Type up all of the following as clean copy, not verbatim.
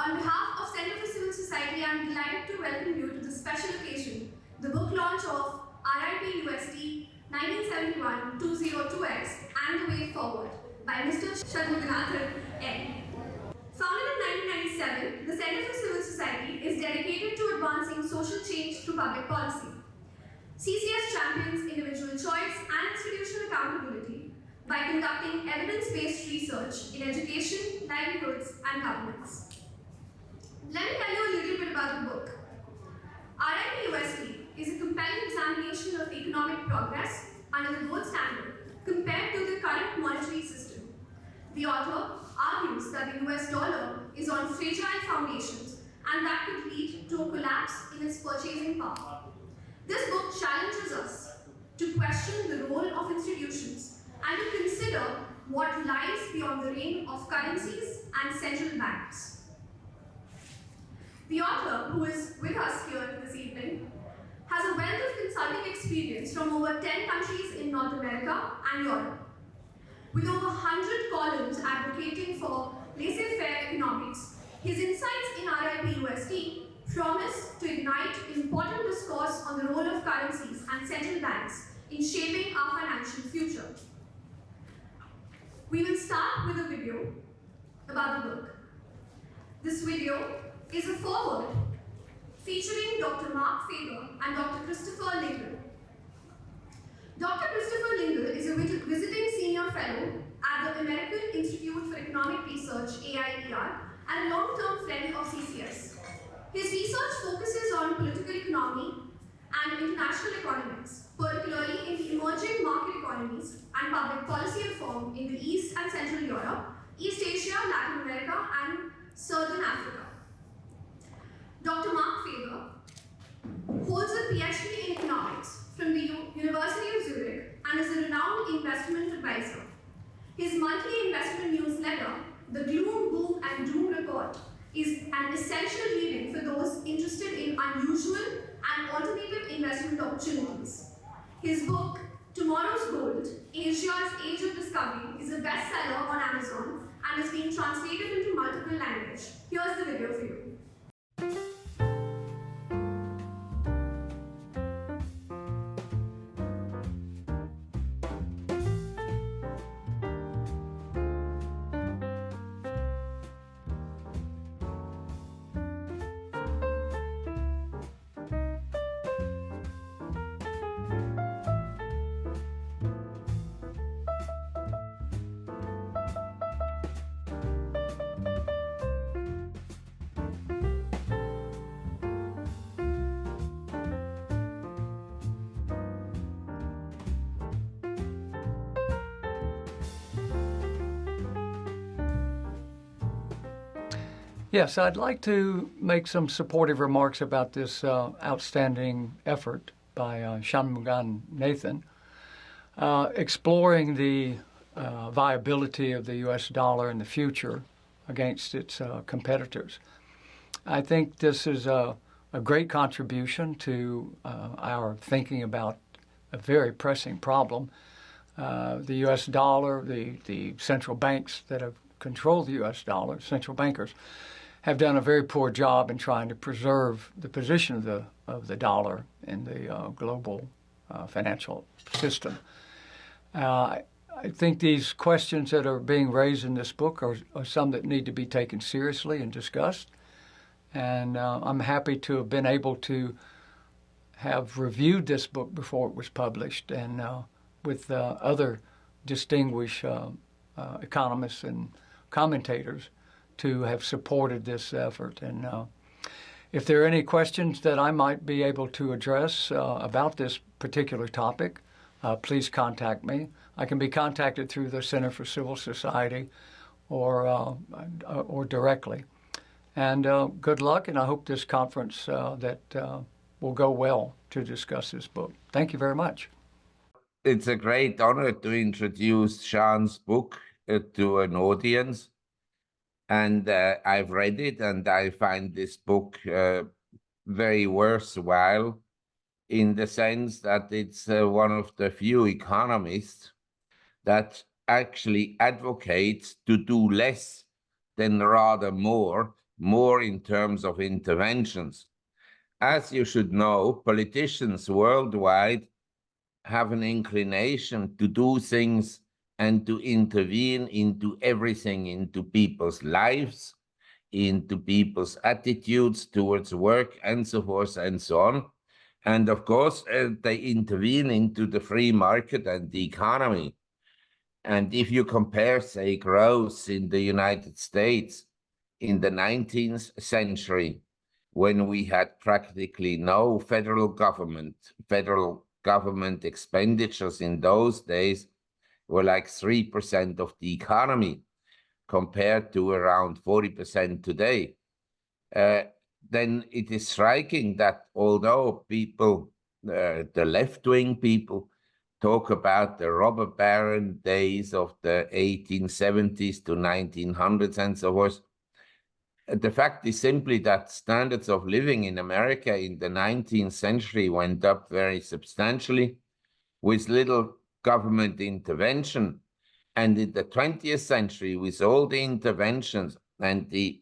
On behalf of Center for Civil Society, I am delighted to welcome you to this special occasion, the book launch of RIP USD 1971-202X and the Way Forward by Mr. Shanmuganathan N. Founded in 1997, the Center for Civil Society is dedicated to advancing social change through public policy. CCS champions individual choice and institutional accountability by conducting evidence-based research in education, livelihoods, and governance. Let me tell you a little bit about the book. RIP USD is a compelling examination of economic progress under the gold standard compared to the current monetary system. The author argues that the US dollar is on fragile foundations and that could lead to a collapse in its purchasing power. This book challenges us to question the role of institutions and to consider what lies beyond the reign of currencies and central banks. The author, who is with us here this evening, has a wealth of consulting experience from over 10 countries in North America and Europe. With over 100 columns advocating for laissez-faire economics, his insights in RIP USD promise to ignite important discourse on the role of currencies and central banks in shaping our financial future. We will start with a video about the book. This video is a foreword featuring Dr. Marc Faber and Dr. Christopher Lingle. Dr. Christopher Lingle is a visiting senior fellow at the American Institute for Economic Research, AIER, and a long-term friend of CCS. His research focuses on political economy and international economics, particularly in the emerging market economies and public policy reform in the East and Central Europe, East Asia, Latin America, and Southern Africa. Dr. Marc Faber holds a PhD in economics from the University of Zurich and is a renowned investment advisor. His monthly investment newsletter, the Gloom, Boom and Doom Report, is an essential reading for those interested in unusual and alternative investment opportunities. His book, Tomorrow's Gold, Asia's Age of Discovery, is a bestseller on Amazon and is being translated into multiple languages. Here's the video for you. Yes, I'd like to make some supportive remarks about this outstanding effort by Shanmuganathan, exploring the viability of the U.S. dollar in the future against its competitors. I think this is a great contribution to our thinking about a very pressing problem. The U.S. dollar, the central banks that have controlled the U.S. dollar, central bankers, have done a very poor job in trying to preserve the position of the dollar in the global financial system. I think these questions that are being raised in this book are some that need to be taken seriously and discussed. And I'm happy to have been able to have reviewed this book before it was published and with other distinguished economists and commentators to have supported this effort. And if there are any questions that I might be able to address about this particular topic, please contact me. I can be contacted through the Center for Civil Society or directly. And good luck, and I hope this conference will go well to discuss this book. Thank you very much. It's a great honor to introduce Sean's book to an audience. And I've read it, and I find this book very worthwhile in the sense that it's one of the few economists that actually advocates to do less than rather more more in terms of interventions. As you should know, politicians worldwide have an inclination to do things and to intervene into everything, into people's lives, into people's attitudes towards work, and so forth and so on. And of course, they intervene into the free market and the economy. And if you compare, say, growth in the United States in the 19th century, when we had practically no federal government expenditures in those days were like 3% of the economy compared to around 40% today. Then it is striking that although people, the left-wing people, talk about the robber baron days of the 1870s to 1900s and so forth, the fact is simply that standards of living in America in the 19th century went up very substantially with little government intervention. And in the 20th century, with all the interventions and the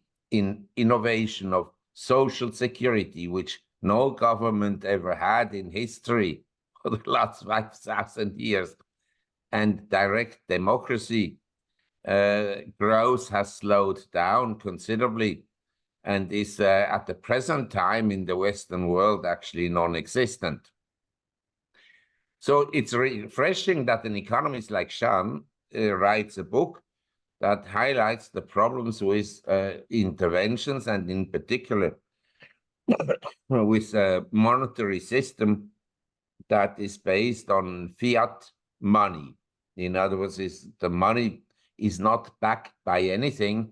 innovation of social security, which no government ever had in history for the last 5,000 years, and direct democracy, growth has slowed down considerably and is at the present time in the Western world actually non-existent. So it's refreshing that an economist like Shan writes a book that highlights the problems with interventions, and in particular with a monetary system that is based on fiat money. In other words, the money is not backed by anything,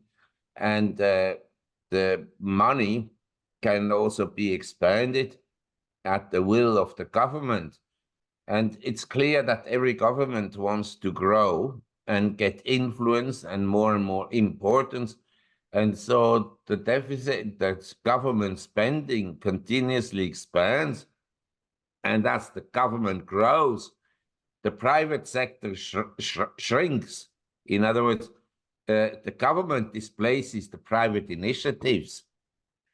and the money can also be expanded at the will of the government. And it's clear that every government wants to grow and get influence and more importance. And so the deficit, that government spending continuously expands. And as the government grows, the private sector shrinks. In other words, the government displaces the private initiatives,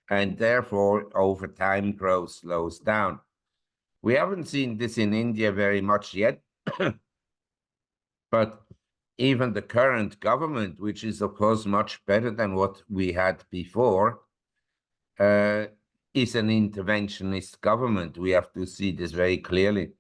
and therefore, over time, growth slows down. We haven't seen this in India very much yet, but even the current government, which is, of course, much better than what we had before, is an interventionist government. We have to see this very clearly,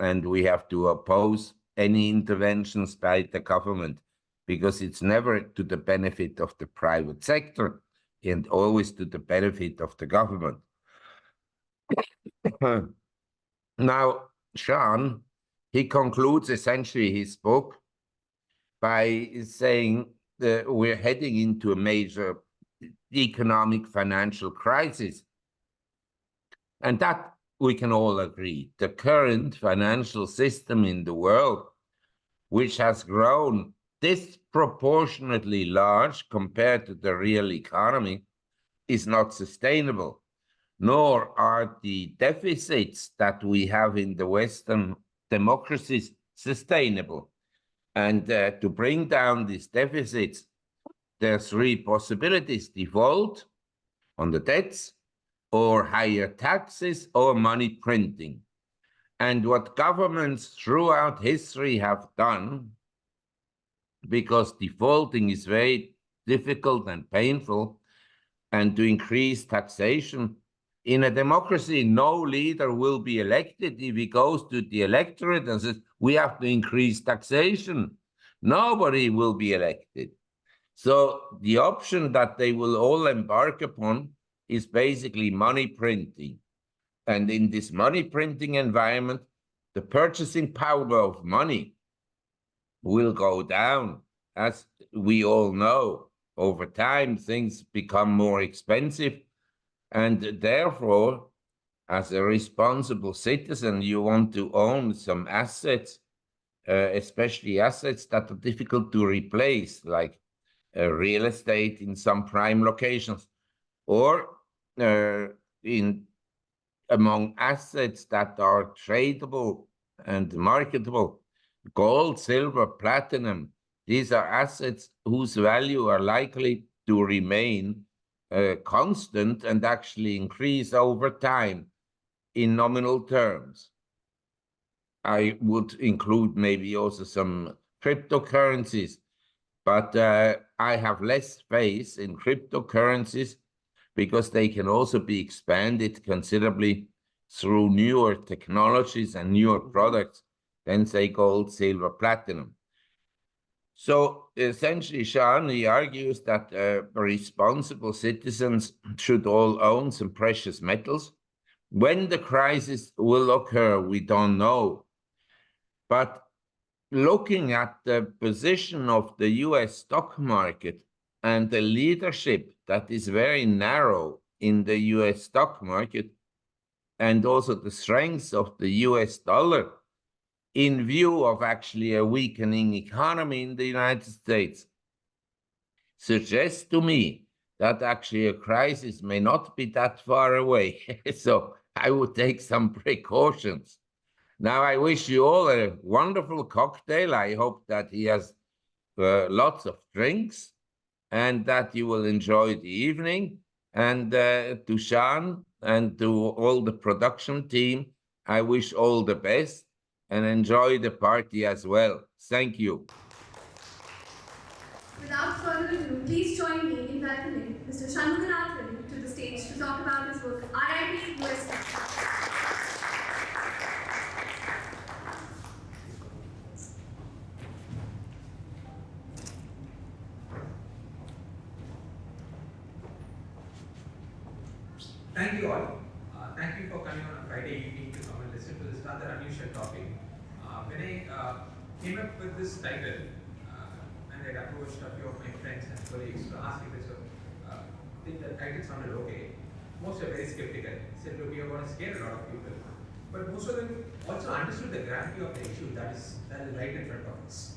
and we have to oppose any interventions by the government, because it's never to the benefit of the private sector and always to the benefit of the government. Now, Shan, he concludes essentially his book by saying that we're heading into a major economic financial crisis. And that we can all agree. The current financial system in the world, which has grown disproportionately large compared to the real economy, is not sustainable, nor are the deficits that we have in the Western democracies sustainable. And to bring down these deficits, there are three possibilities: default on the debts, or higher taxes, or money printing. And what governments throughout history have done, because defaulting is very difficult and painful, and to increase taxation. In a democracy, no leader will be elected if he goes to the electorate and says, we have to increase taxation. Nobody will be elected. So the option that they will all embark upon is basically money printing. And in this money printing environment, the purchasing power of money will go down. As we all know, over time, things become more expensive. And therefore, as a responsible citizen, you want to own some assets, especially assets that are difficult to replace, like real estate in some prime locations, or among assets that are tradable and marketable. Gold, silver, platinum, these are assets whose value are likely to remain constant and actually increase over time in nominal terms. I would include maybe also some cryptocurrencies, but I have less faith in cryptocurrencies because they can also be expanded considerably through newer technologies and newer products than, say, gold, silver, platinum. So essentially, Sean, he argues that responsible citizens should all own some precious metals. When the crisis will occur, we don't know. But looking at the position of the US stock market and the leadership that is very narrow in the US stock market, and also the strength of the US dollar, in view of actually a weakening economy in the United States, suggests to me that actually a crisis may not be that far away. So I would take some precautions. Now, I wish you all a wonderful cocktail. I hope that he has lots of drinks and that you will enjoy the evening. And to Sean and to all the production team, I wish all the best and enjoy the party as well. Thank you. Without further ado, please join me in welcoming Mr. Shanmuganathan to the stage to talk about his book, IIT USD. Thank you all. Thank you for coming on a Friday evening to come and listen to this rather unusual topic. When I came up with this title, and I approached a few of my friends and colleagues to ask if the title sounded okay, most are very skeptical. Said, look, we are going to scare a lot of people. But most of them also understood the gravity of the issue that is right in front of us.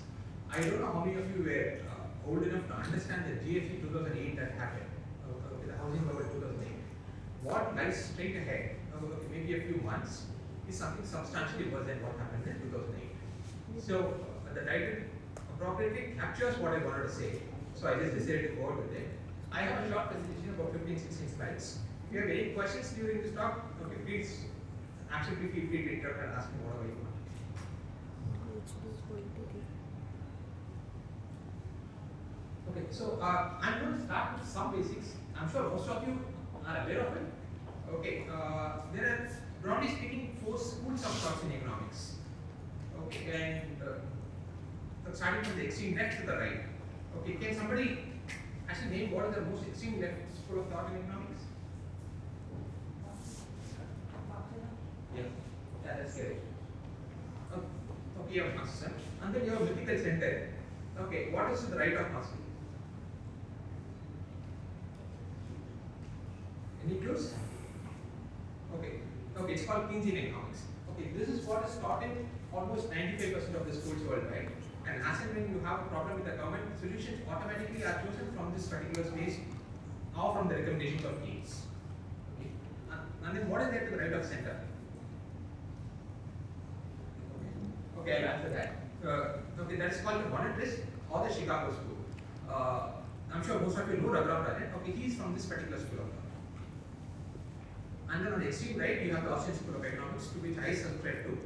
I don't know how many of you were old enough to understand the GFC 2008 that happened, the housing bubble 2008. What lies straight ahead, maybe a few months, is something substantially worse than what happened in 2008. So the title appropriately captures what I wanted to say. So I just decided to go out with it. I have a short presentation, about 15-16 slides. If you have any questions during this talk, okay, please absolutely feel free to interrupt and ask me whatever you want. Okay, so I'm going to start with some basics. I'm sure most of you are aware of it. Okay, there are, broadly speaking, 4 schools of thought in economics. Okay, and starting from the extreme left to the right. Okay, can somebody actually name what is the most extreme left school of thought in economics? Yeah, that's correct. Okay, you have Marxism, and then you have mythical center. Okay, what is to the right of Marxism? Any clues? Okay, it's called Keynesian economics. Okay, this is what is taught in almost 95% of the schools worldwide. And as and when you have a problem with the government, solutions automatically are chosen from this particular space or from the recommendations of Keynes. Okay, and then what is there to the right of center? Okay, I'll answer that. Okay, that is called the monetarist or the Chicago school. I'm sure most of you know Raghuram Rajan. Okay, he is from this particular school of thought. And then on the extreme right, you have the Austrian School of Economics, to which I subscribe to.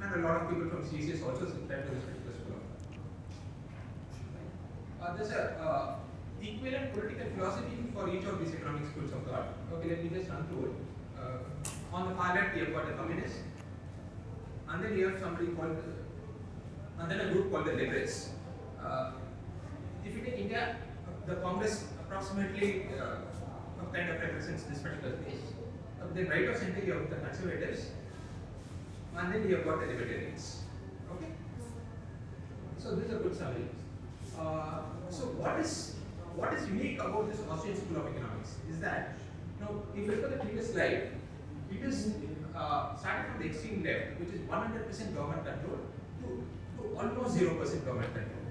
And a lot of people from CCS also subscribe to this particular school of thought. There's a equivalent political philosophy for each of these economic schools of thought. Okay, let me just run through it. On the far left, you have got the communists, and then you have somebody called, and then a group called the liberals. If you take India, the Congress approximately kind of represents this particular space. Then right of center you have the conservatives, and then you have got the libertarians. Okay. So this is a good summary. So what is unique about this Austrian School of Economics is that, if you look at the previous slide, it is starting from the extreme left, which is 100% government control, to almost 0% government control.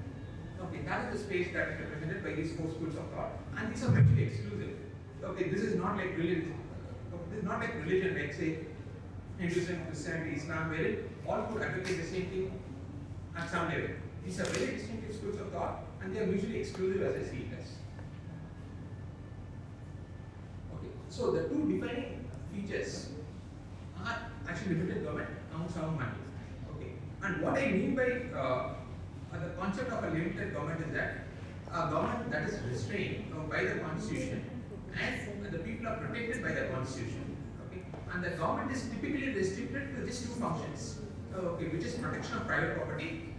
Okay, that is the space that is represented by these 4 schools of thought, and these are mutually exclusive. Okay, this is not like religion. This is not like religion, like say Hinduism, Christianity, Islam, where all could advocate the same thing at some level. These are very distinctive schools of thought, and they are mutually exclusive as I see it as. So the two defining features are actually limited government and sound money. Okay. And what I mean by the concept of a limited government is that a government that is restrained by the constitution and the people are protected by the constitution. Okay. And the government is typically restricted to just two functions. Okay, which is protection of private property,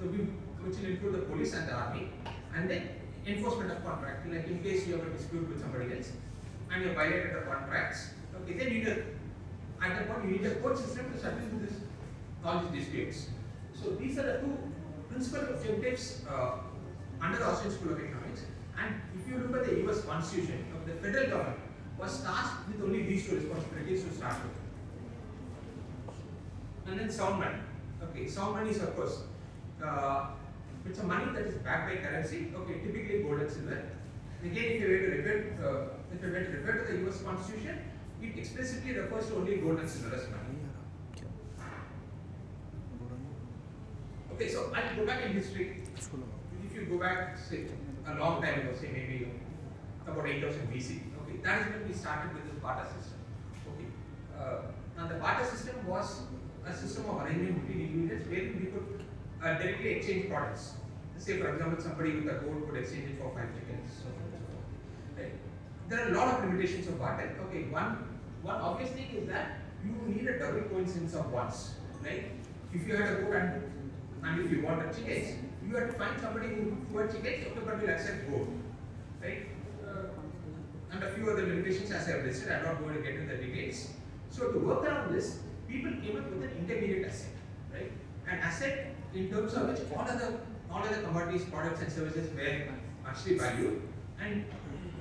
which will include the police and the army, and then enforcement of contract. Like in case you have a dispute with somebody else and you violated the contracts, okay, then you need at that point you need a court system to settle all these disputes. So these are the two principal objectives under the Austrian School of Economics. And if you look at the US Constitution, the federal government was tasked with only these two responsibilities to start with. And then sound money. Okay, sound money is of course it's a money that is backed by currency. Okay, typically gold and silver. Again, if you were to refer to the US Constitution, it explicitly refers to only gold and silver as money. Okay, so I'll go back in history. If you go back, say, a long time ago, say maybe about 8000 BC, okay, that is when we started with this barter system. Okay, and the barter system was a system of arrangement between individuals where we could directly exchange products. Say, for example, somebody with a gold could exchange it for 5 chickens. So, right. There are a lot of limitations of barter. Okay, one obvious thing is that you need a double coincidence of ones. Right? If you had a gold and if you wanted chickens, you have to find somebody who had chickens, okay, but will accept gold. Right? And a few other limitations as I have listed. I'm not going to get into the details. So to work around this, people came up with an intermediate asset, right? An asset in terms of which all other commodities, products and services were actually valued, and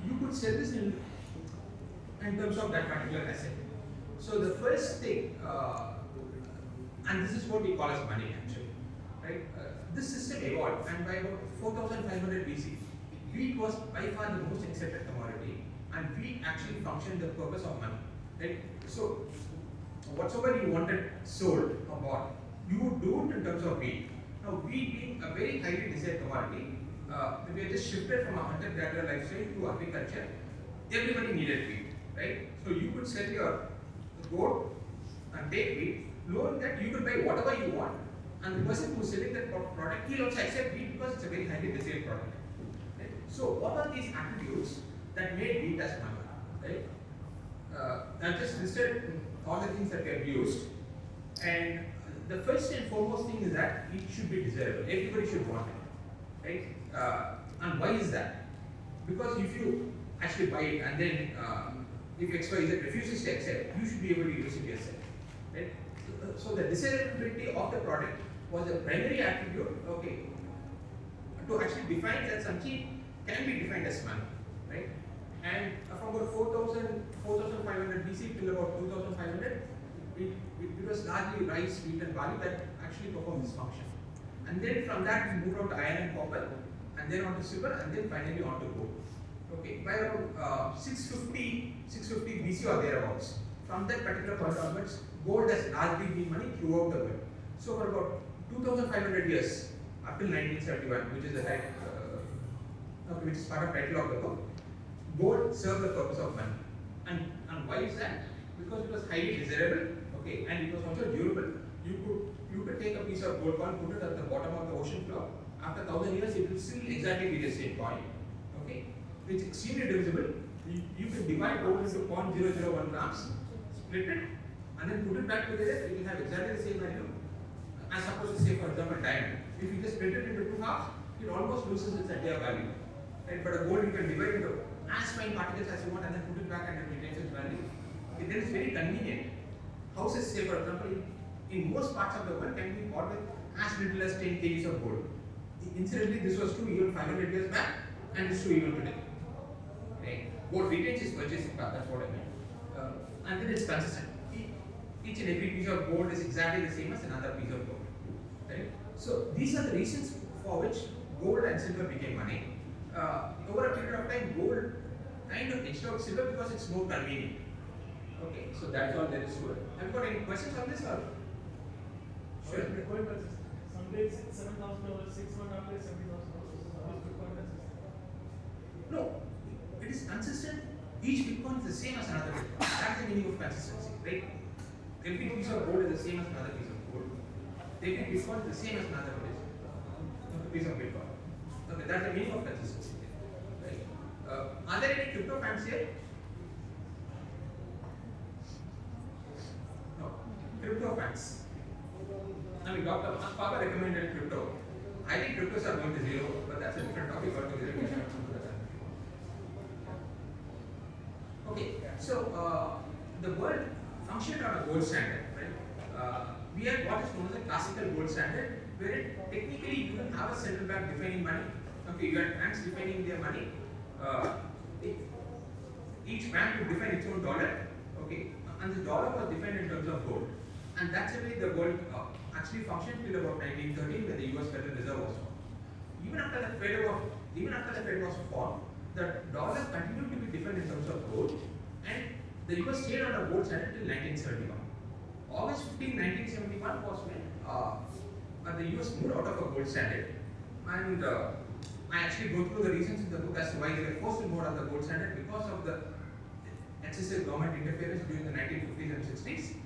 you could sell this in terms of that particular asset. So the first thing, and this is what we call as money actually, right? This system evolved, and by about 4500 BC, wheat was by far the most accepted commodity, and wheat actually functioned the purpose of money, right? So whatsoever you wanted sold or bought, you would do it in terms of wheat. Now, wheat being a very highly desired commodity, we have just shifted from a hunter-gatherer lifestyle to agriculture. Everybody needed wheat, right? So you could sell your goat and take wheat, knowing that you could buy whatever you want, and the person who is selling that product, he'll also accept wheat because it's a very highly desired product. Right? So what are these attributes that made wheat as money? Right? I've just listed all the things that we have used, and the first and foremost thing is that it should be desirable. Everybody should want it, right? And why is that? Because if you actually buy it and then if XYZ refuses to accept, you should be able to use it yourself, right? So the desirability of the product was a primary attribute, okay, to actually define that something can be defined as money, right? And from about 4500 BC till about 2500, it was largely rice, wheat and barley that actually performed this function. And then from that we moved on to iron and copper, and then on to silver, and then finally on to gold. Okay, by around 650 BC or thereabouts, from that particular point onwards, gold has largely been money throughout the world. So for about 2500 years, up till 1971, which is the which is part of title of the book, gold served the purpose of money. And why is that? Because it was highly desirable, okay, and it was also durable. You could take a piece of gold coin, put it at the bottom of the ocean floor. After 1000 years, it will still exactly be the same coin. Okay, it's extremely divisible. You can divide gold into 0.001 grams, split it, and then put it back together. It will have exactly the same value. As opposed to say, for example, diamond. If you just split it into two halves, it almost loses its entire value. Right? But a gold you can divide into as fine particles as you want, and then put it back and it retains its value. It then is very convenient. Houses, say for example, in most parts of the world can be bought with as little as 10 kgs of gold. Incidentally, this was true even 500 years back, and it's true even today. Right? Gold retains its purchasing power, that's what I mean. And then it's consistent. Each and every piece of gold is exactly the same as another piece of gold. Right? So these are the reasons for which gold and silver became money. Over a period of time, gold kind of edged out silver because it's more convenient. Okay, so that's all there is to it. Have you got any questions on this or? Sure. Some days it's $7,000, 6 months after $70,000. No, it is consistent each Bitcoin is the same as another Bitcoin. That's the meaning of consistency, right? Every piece of gold is the same as another piece of gold. Every Bitcoin is the same as another piece of Bitcoin. Okay, that's the meaning of consistency, right? Are there any crypto fans here? No, crypto fans. I mean, Dr. Faber recommended crypto. I think cryptos are going to zero, but that's a different topic altogether. Okay, so the world functioned on a gold standard, right? We had what is known as a classical gold standard, where technically you can have a central bank defining money. Okay, you had banks defining their money. Each bank would define its own dollar. Okay, and the dollar was defined in terms of gold, and that's the way the world actually functioned till about 1913, when the U.S. Federal Reserve was formed. Even after the Fed was formed, the dollar continued to be defined in terms of gold, and the U.S. stayed on a gold standard till 1971. August 15, 1971 was when the U.S. moved out of a gold standard, and I actually go through the reasons in the book as to why they were forced to move out of the gold standard, because of the excessive government interference during the 1950s and 60s.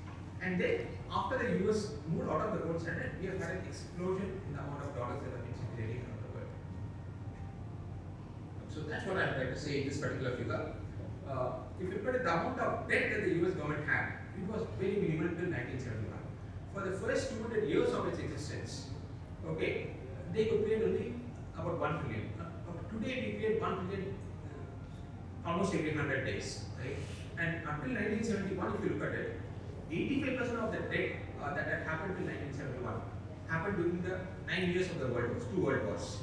And then, after the US moved out of the gold standard, we have had an explosion in the amount of dollars that have been circulating around the world. So that's what I'm trying to say in this particular figure. If you look at the amount of debt that the US government had, it was very minimal till 1971. For the first 200 years of its existence, okay, they could pay only about 1 trillion. Today we pay 1 trillion almost every 100 days, right? And until 1971, if you look at it, 85% of the debt that had happened till 1971 happened during the 9 years of the world wars, 2 world wars.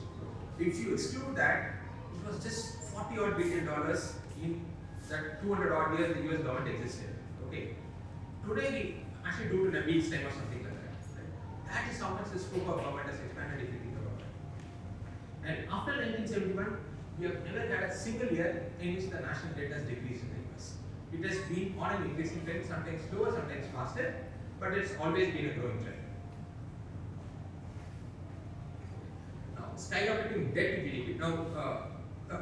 If you exclude that, it was just $40 odd billion in that 200 odd years the US government existed. Okay. Today we actually do it in a week's time or something like that. Right? That is how much the scope of government has expanded if you think about it. And after 1971, we have never had a single year in which the national debt has decreased in the US. It has been on an increasing trend, sometimes slower, sometimes faster, but it's always been a growing trend. Now, skyrocketing debt to GDP. Now,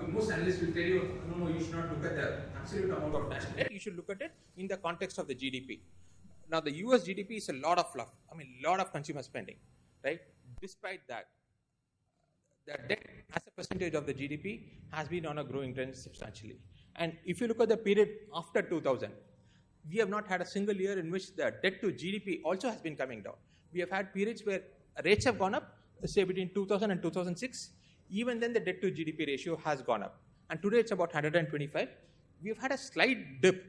most analysts will tell you, no, you should not look at the absolute amount of national debt. You should look at it in the context of the GDP. Now, the US GDP is a lot of fluff. I mean, a lot of consumer spending, right? Despite that, the debt as a percentage of the GDP has been on a growing trend substantially. And if you look at the period after 2000, we have not had a single year in which the debt to GDP also has been coming down. We have had periods where rates have gone up, say between 2000 and 2006. Even then the debt to GDP ratio has gone up. And today it's about 125. We have had a slight dip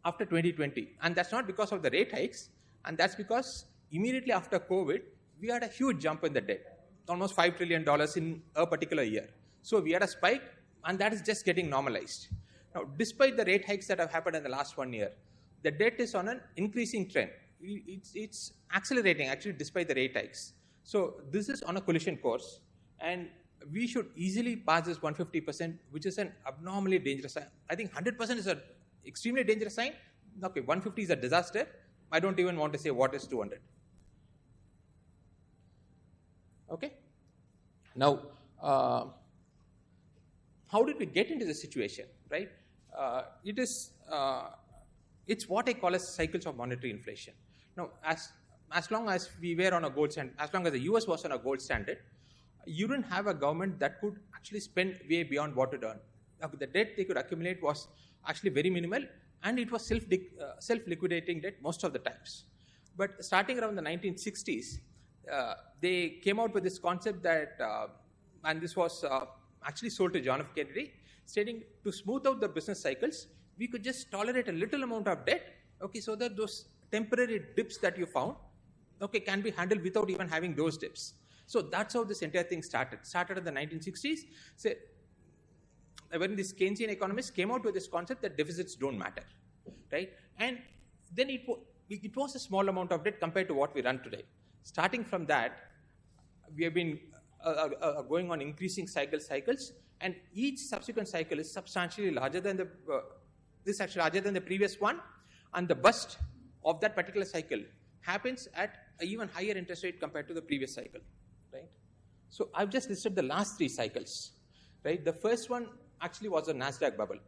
after 2020. And that's not because of the rate hikes. And that's because immediately after COVID, we had a huge jump in the debt, almost $5 trillion in a particular year. So we had a spike, and that is just getting normalized. Now, despite the rate hikes that have happened in the last 1 year, the debt is on an increasing trend. It's accelerating, actually, despite the rate hikes. So this is on a collision course, and we should easily pass this 150%, which is an abnormally dangerous sign. I think 100% is an extremely dangerous sign. Okay, 150 is a disaster. I don't even want to say what is 200. Okay? Now, how did we get into this situation, right? It's what I call as cycles of monetary inflation. Now, as long as we were on a gold standard, as long as the US was on a gold standard, you didn't have a government that could actually spend way beyond what it earned. The debt they could accumulate was actually very minimal, and it was self-liquidating debt most of the times. But starting around the 1960s, they came out with this concept that, and this was actually sold to John F. Kennedy, stating to smooth out the business cycles, we could just tolerate a little amount of debt, okay, so that those temporary dips that you found, okay, can be handled without even having those dips. So that's how this entire thing started. Started in the 1960s. So when these Keynesian economists came out with this concept that deficits don't matter, right? And then it was a small amount of debt compared to what we run today. Starting from that, we have been going on increasing cycles, and each subsequent cycle is substantially larger than the previous one, and the burst of that particular cycle happens at an even higher interest rate compared to the previous cycle, right? So I've just listed the last 3 cycles, right? The first one actually was the Nasdaq bubble.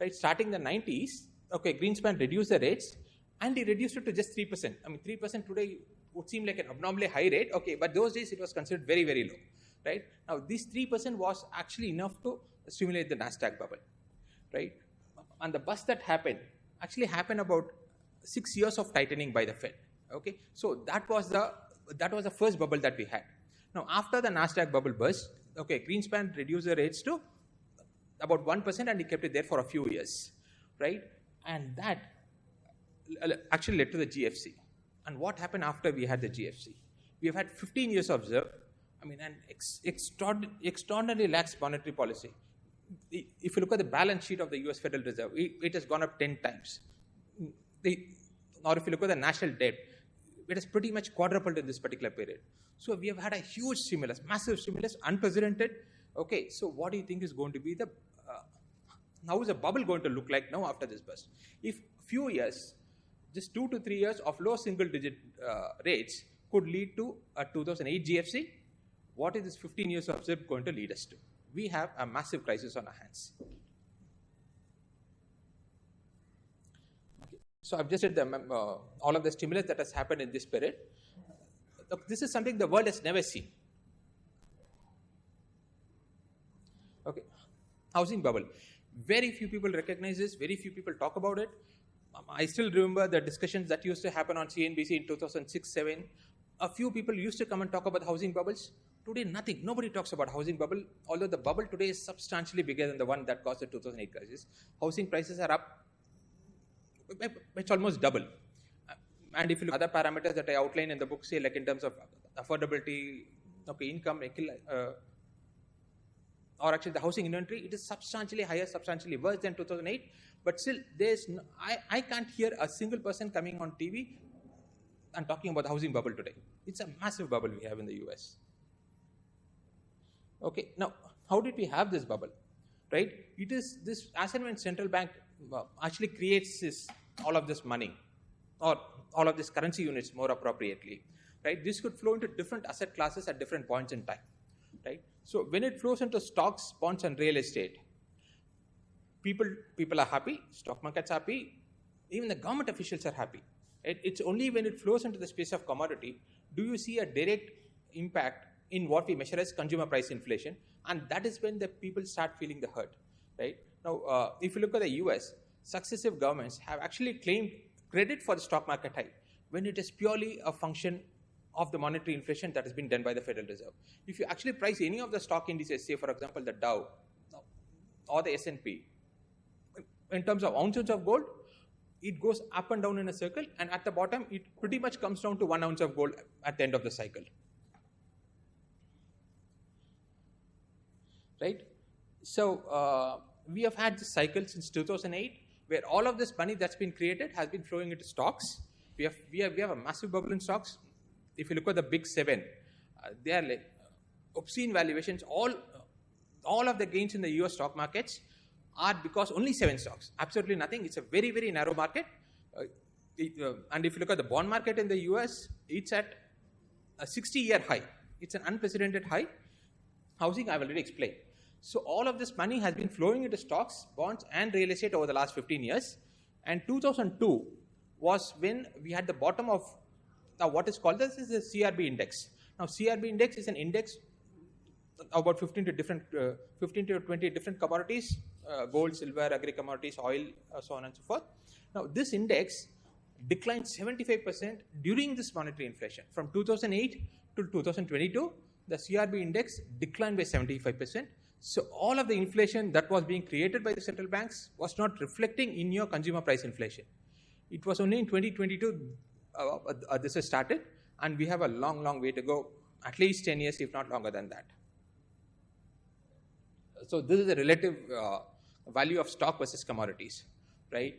right? Starting the 90s, okay, Greenspan reduced the rates, and he reduced it to just 3%. I mean, 3% today would seem like an abnormally high rate, okay, but those days it was considered very, very low, right? Now, this 3% was actually enough to stimulate the NASDAQ bubble, right? And the bust that happened actually happened about 6 years of tightening by the Fed, okay? So that was the first bubble that we had. Now, after the NASDAQ bubble burst, okay, Greenspan reduced the rates to about 1%, and he kept it there for a few years, right? And that actually led to the GFC. And what happened after we had the GFC? We have had 15 years of ZIRP, I mean, an extraordinarily lax monetary policy. If you look at the balance sheet of the US Federal Reserve, it has gone up 10 times. Or if you look at the national debt, it has pretty much quadrupled in this particular period. So we have had a huge stimulus, massive stimulus, unprecedented. Okay, so what do you think is going to be how is the bubble going to look like now after this burst? If few years, just 2 to 3 years of low single-digit rates could lead to a 2008 GFC, what is this 15 years of ZIRP going to lead us to? We have a massive crisis on our hands. Okay. So I've just said all of the stimulus that has happened in this period. Look, this is something the world has never seen. Okay, housing bubble. Very few people recognize this. Very few people talk about it. I still remember the discussions that used to happen on CNBC in 2006-07. A few people used to come and talk about housing bubbles. Today, nothing. Nobody talks about housing bubble, although the bubble today is substantially bigger than the one that caused the 2008 crisis. Housing prices are up. It's almost double. And if you look at other parameters that I outline in the book, say like in terms of affordability, okay, income, or actually the housing inventory, it is substantially higher, substantially worse than 2008. But still, I can't hear a single person coming on TV and talking about the housing bubble today. It's a massive bubble we have in the US. Okay, now, how did we have this bubble, right? It is this, as and when central bank actually creates all of this money, or all of these currency units more appropriately, right? This could flow into different asset classes at different points in time, right? So when it flows into stocks, bonds, and real estate, people are happy, stock market's happy, even the government officials are happy. It's only when it flows into the space of commodity do you see a direct impact in what we measure as consumer price inflation, and that is when the people start feeling the hurt, right? Now, if you look at the US, successive governments have actually claimed credit for the stock market high when it is purely a function of the monetary inflation that has been done by the Federal Reserve. If you actually price any of the stock indices, say for example the Dow or the S&P, in terms of ounces of gold, it goes up and down in a circle, and at the bottom it pretty much comes down to 1 ounce of gold at the end of the cycle. Right? So we have had this cycle since 2008 where all of this money that's been created has been flowing into stocks. We have a massive bubble in stocks. If you look at the big 7, they are like obscene valuations. All of the gains in the US stock markets are because only 7 stocks. Absolutely nothing. It's a very, very narrow market. And if you look at the bond market in the US, it's at a 60-year high. It's an unprecedented high. Housing, I've already explained. So all of this money has been flowing into stocks, bonds, and real estate over the last 15 years. And 2002 was when we had the bottom of what is called this is the CRB index. Now, CRB index is an index about 15 to 20 different commodities, gold, silver, agri-commodities, oil, so on and so forth. Now, this index declined 75% during this monetary inflation. From 2008 to 2022, the CRB index declined by 75%. So all of the inflation that was being created by the central banks was not reflecting in your consumer price inflation. It was only in 2022 this has started, and we have a long, long way to go, at least 10 years, if not longer than that. So this is the relative value of stock versus commodities, right?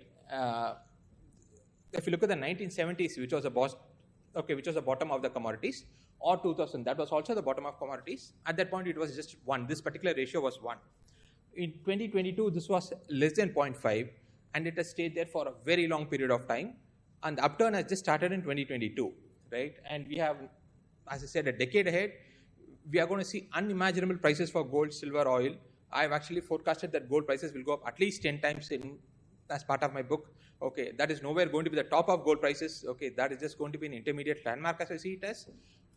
If you look at the 1970s, which was the bottom of the commodities, or 2000, that was also the bottom of commodities. At that point, it was just 1. This particular ratio was 1. In 2022, this was less than 0.5, and it has stayed there for a very long period of time. And the upturn has just started in 2022, right? And we have, as I said, a decade ahead, we are going to see unimaginable prices for gold, silver, oil, I've actually forecasted that gold prices will go up at least 10 times as part of my book. Okay, that is nowhere going to be the top of gold prices. Okay, that is just going to be an intermediate landmark as I see it as.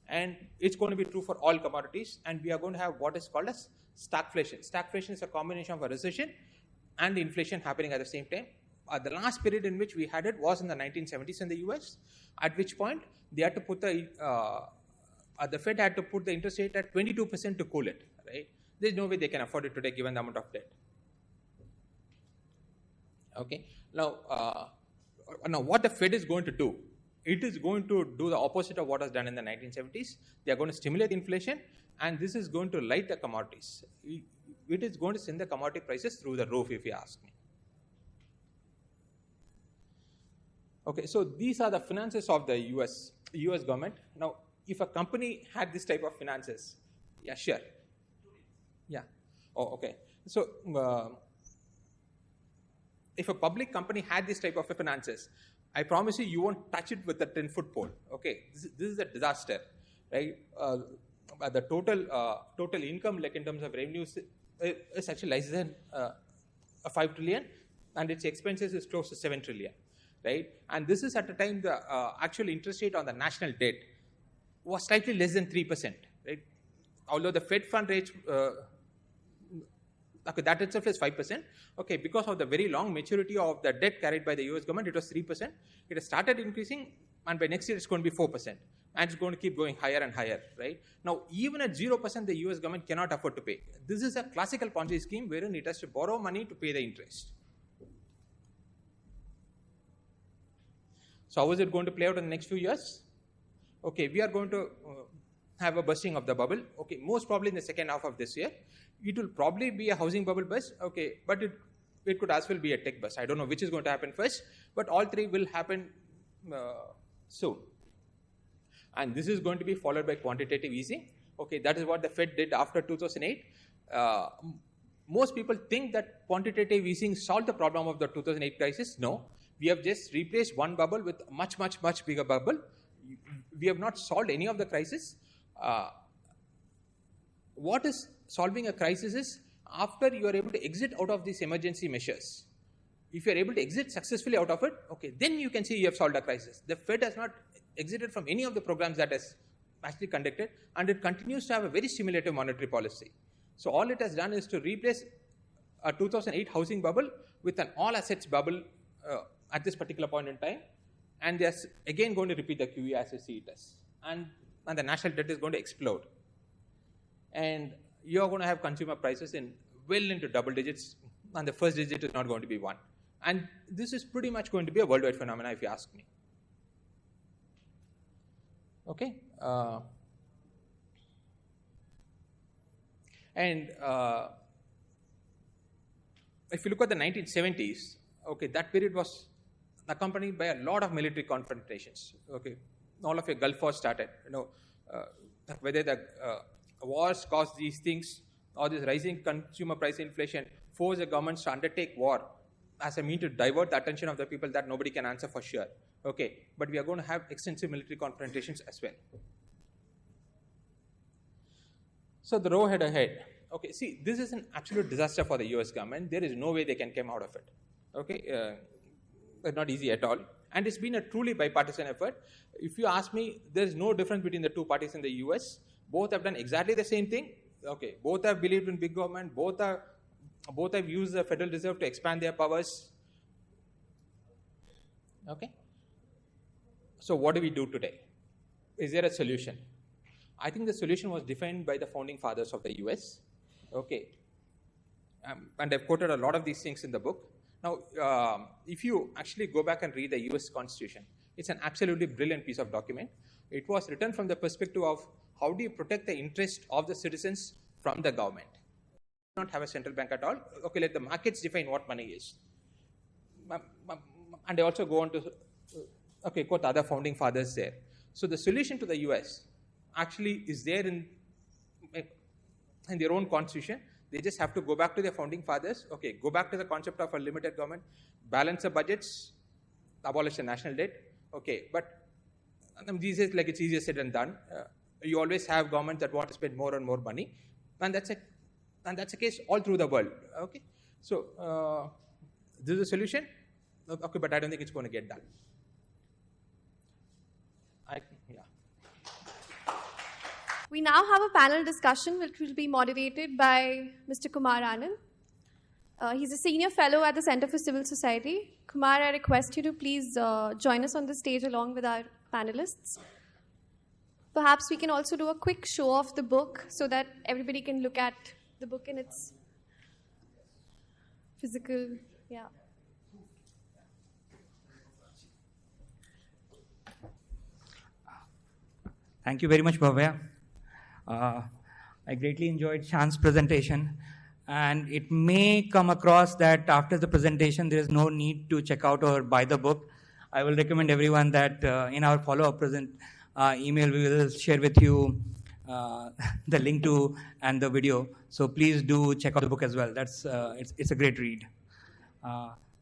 And it's going to be true for all commodities. And we are going to have what is called as stagflation. Stagflation is a combination of a recession and inflation happening at the same time. The last period in which we had it was in the 1970s in the US, at which point they had to put the Fed had to put the interest rate at 22% to cool it, right? There's no way they can afford it today given the amount of debt. Okay, now what the Fed is going to do, it is going to do the opposite of what was done in the 1970s. They are going to stimulate inflation, and this is going to light the commodities. It is going to send the commodity prices through the roof, if you ask me. Okay, so these are the finances of the US government. Now, if a company had this type of finances, yeah, sure. Yeah. Oh, okay. So, if a public company had this type of finances, I promise you won't touch it with a 10-foot pole. Okay, this is a disaster, right? The total income, like in terms of revenues, is actually less than 5 trillion, and its expenses is close to 7 trillion, right? And this is at a time the actual interest rate on the national debt was slightly less than 3%, right? Although the Fed fund rate, okay, that itself is 5%. Okay, because of the very long maturity of the debt carried by the US government, it was 3%. It has started increasing, and by next year it's going to be 4%. And it's going to keep going higher and higher, right? Now, even at 0%, the US government cannot afford to pay. This is a classical Ponzi scheme wherein it has to borrow money to pay the interest. So how is it going to play out in the next few years? Okay, we are going to have a bursting of the bubble. Okay, most probably in the second half of this year. It will probably be a housing bubble burst. Okay, but it could as well be a tech burst. I don't know which is going to happen first, but all three will happen soon. And this is going to be followed by quantitative easing. Okay, that is what the Fed did after 2008. Most people think that quantitative easing solved the problem of the 2008 crisis. No, we have just replaced one bubble with a much, much, much bigger bubble. We have not solved any of the crisis. What is solving a crisis is after you are able to exit out of these emergency measures. If you are able to exit successfully out of it, okay, then you can see you have solved a crisis. The Fed has not exited from any of the programs that has actually conducted, and it continues to have a very stimulative monetary policy. So all it has done is to replace a 2008 housing bubble with an all assets bubble at this particular point in time, and they are again going to repeat the QE as you see it as, and the national debt is going to explode, and you are going to have consumer prices well into double digits, and the first digit is not going to be 1. And this is pretty much going to be a worldwide phenomenon, if you ask me. Okay. And if you look at the 1970s, okay, that period was accompanied by a lot of military confrontations. Okay, all of your Gulf Wars started. Whether the wars caused these things or this rising consumer price inflation forced the governments to undertake war as a mean to divert the attention of the people that nobody can answer for sure. Okay, but we are going to have extensive military confrontations as well. So the road ahead. Okay, see, this is an absolute disaster for the US government. There is no way they can come out of it. Okay, it's not easy at all. And it's been a truly bipartisan effort. If you ask me, there is no difference between the two parties in the US. Both have done exactly the same thing. Okay, both have believed in big government. Both have used the Federal Reserve to expand their powers. Okay. So what do we do today? Is there a solution? I think the solution was defined by the founding fathers of the US. Okay. And I've quoted a lot of these things in the book. Now, if you actually go back and read the US Constitution, it's an absolutely brilliant piece of document. It was written from the perspective of how do you protect the interest of the citizens from the government. Not have a central bank at all. Okay, let the markets define what money is. And they also go on to quote other founding fathers there. So the solution to the US actually is there in their own constitution. They just have to go back to their founding fathers. Okay, go back to the concept of a limited government, balance the budgets, abolish the national debt. Okay, but these days, like, it's easier said than done. You always have governments that want to spend more and more money, and and that's the case all through the world. Okay, so this is a solution. Okay, but I don't think it's going to get done. We now have a panel discussion which will be moderated by Mr. Kumar Anand. He's a senior fellow at the Center for Civil Society. Kumar, I request you to please join us on the stage along with our panelists. Perhaps we can also do a quick show of the book so that everybody can look at the book in its physical, Thank you very much, Bhavya. I greatly enjoyed Shan's presentation, and it may come across that after the presentation there is no need to check out or buy the book. I will recommend everyone that in our follow-up email we will share with you the link to and the video. So please do check out the book as well. That's it's a great read.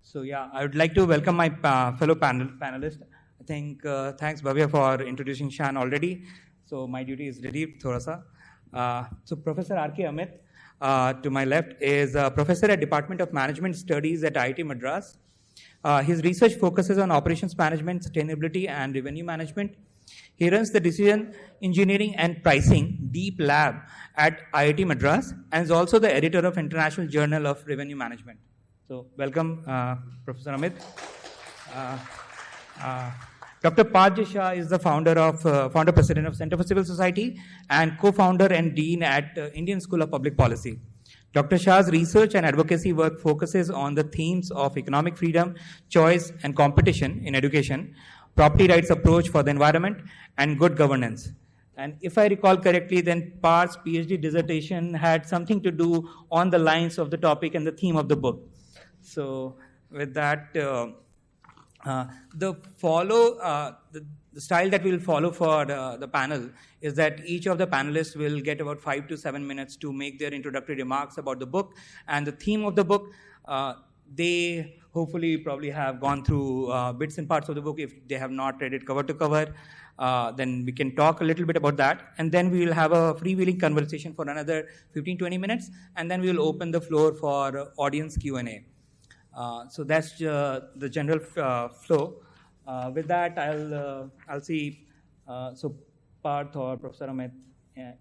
So yeah, I would like to welcome my fellow panelists. I think thanks Bhavya for introducing Shan already. So my duty is ready, thoda sa. So Professor R K Amit, to my left, is a professor at Department of Management Studies at IIT Madras. His research focuses on operations management, sustainability, and revenue management. He runs the decision engineering and pricing deep lab at IIT Madras and is also the editor of International Journal of Revenue Management. So welcome, Professor Amit. Dr. Parth J Shah is the founder-president of Center for Civil Society and co-founder and dean at Indian School of Public Policy. Dr. Shah's research and advocacy work focuses on the themes of economic freedom, choice, and competition in education, property rights approach for the environment, and good governance. And if I recall correctly, then Parth's PhD dissertation had something to do on the lines of the topic and the theme of the book. So with that, the style that we will follow for the panel is that each of the panelists will get about 5 to 7 minutes to make their introductory remarks about the book and the theme of the book. They hopefully probably have gone through bits and parts of the book. If they have not read it cover to cover, then we can talk a little bit about that. And then we will have a freewheeling conversation for another 15-20 minutes. And then we will open the floor for audience Q&A. So that's the general flow. With that, I'll see. So Parth or Professor Amit,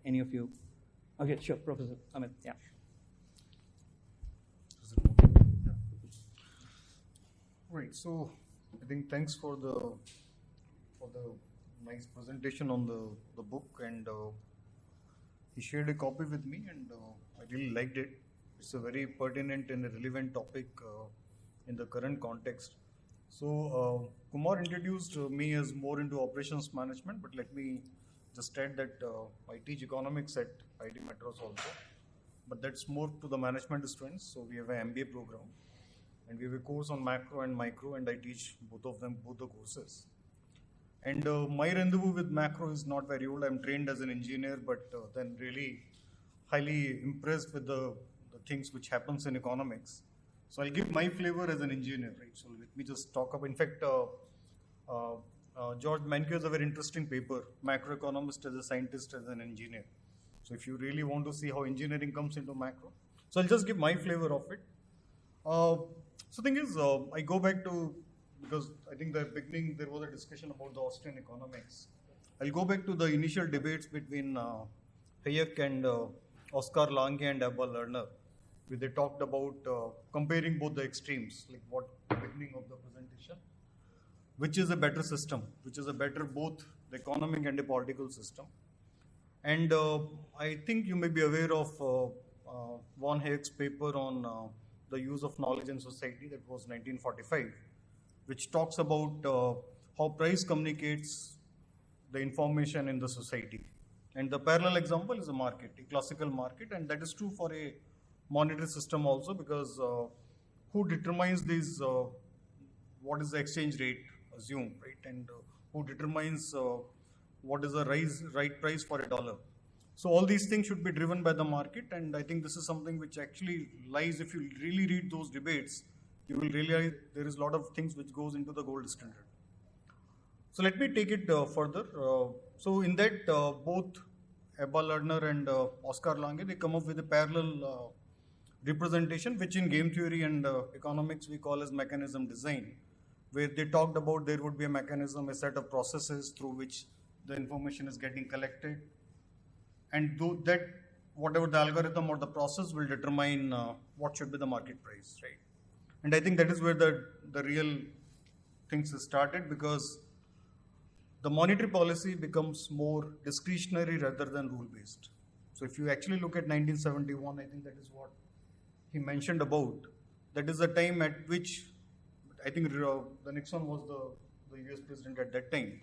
any of you? Okay, sure, Professor Amit. Yeah. Right. So I think thanks for the nice presentation on the book, and he shared a copy with me, and I really liked it. It's a very pertinent and a relevant topic in the current context. So Kumar introduced me as more into operations management, but let me just add that I teach economics at IIT Madras also, but that's more to the management students. So we have an MBA program, and we have a course on macro and micro, and I teach both the courses. And my rendezvous with macro is not very old. I'm trained as an engineer, but then really highly impressed with the things which happens in economics. So I'll give my flavor as an engineer, right? So let me just talk about, in fact, George Mankiw has a very interesting paper, Macroeconomist as a Scientist as an Engineer. So if you really want to see how engineering comes into macro. So I'll just give my flavor of it. So thing is, I go back to, because I think the beginning there was a discussion about the Austrian economics. I'll go back to the initial debates between Hayek and Oskar Lange and Abba Lerner, where they talked about comparing both the extremes, like what the beginning of the presentation, which is a better system, which is a better both the economic and the political system. And I think you may be aware of von Hayek's paper on the use of knowledge in society, that was 1945, which talks about how price communicates the information in the society. And the parallel example is a market, a classical market, and that is true for a monetary system also, because who determines these, what is the exchange rate assumed, right? And who determines what is the right price for a dollar. So all these things should be driven by the market, and I think this is something which actually lies, if you really read those debates, you will realize there is a lot of things which goes into the gold standard. So let me take it further. So in that, both Ebba Lardner and Oscar Lange, they come up with a parallel representation, which in game theory and economics we call as mechanism design, where they talked about there would be a mechanism, a set of processes through which the information is getting collected, and that whatever the algorithm or the process will determine what should be the market price, right? And I think that is where the real things started, because the monetary policy becomes more discretionary rather than rule-based. So if you actually look at 1971, I think that is what he mentioned about. That is the time at which, I think the Nixon was the US president at that time.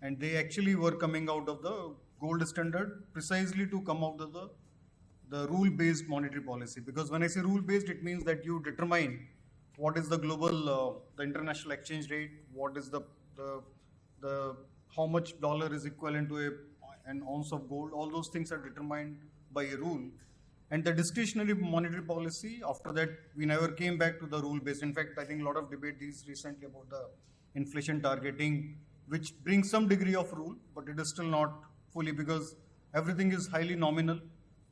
And they actually were coming out of the gold standard precisely to come out of the rule-based monetary policy. Because when I say rule-based, it means that you determine what is the global, the international exchange rate, what is the how much dollar is equivalent to an ounce of gold. All those things are determined by a rule. And the discretionary monetary policy, after that, we never came back to the rule-based. In fact, I think a lot of debate is recently about the inflation targeting, which brings some degree of rule, but it is still not fully, because everything is highly nominal.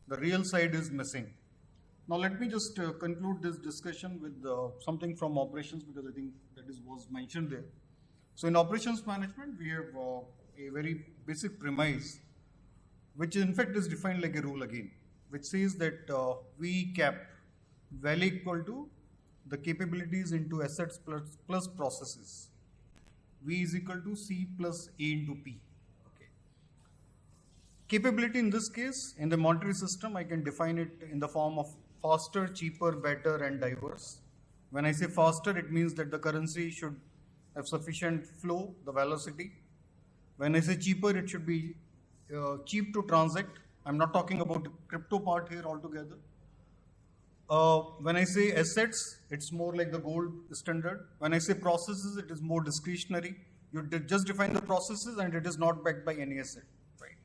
The real side is missing. Now let me just conclude this discussion with something from operations, because I think that was mentioned there. So in operations management, we have a very basic premise, which in fact is defined like a rule again, which says that V cap, value equal to the capabilities into assets plus processes. V is equal to C plus A into P. Okay. Capability in this case, in the monetary system, I can define it in the form of faster, cheaper, better, and diverse. When I say faster, it means that the currency should have sufficient flow, the velocity. When I say cheaper, it should be cheap to transact. I'm not talking about the crypto part here altogether. When I say assets, it's more like the gold standard. When I say processes, it is more discretionary. You just define the processes and it is not backed by any asset, right?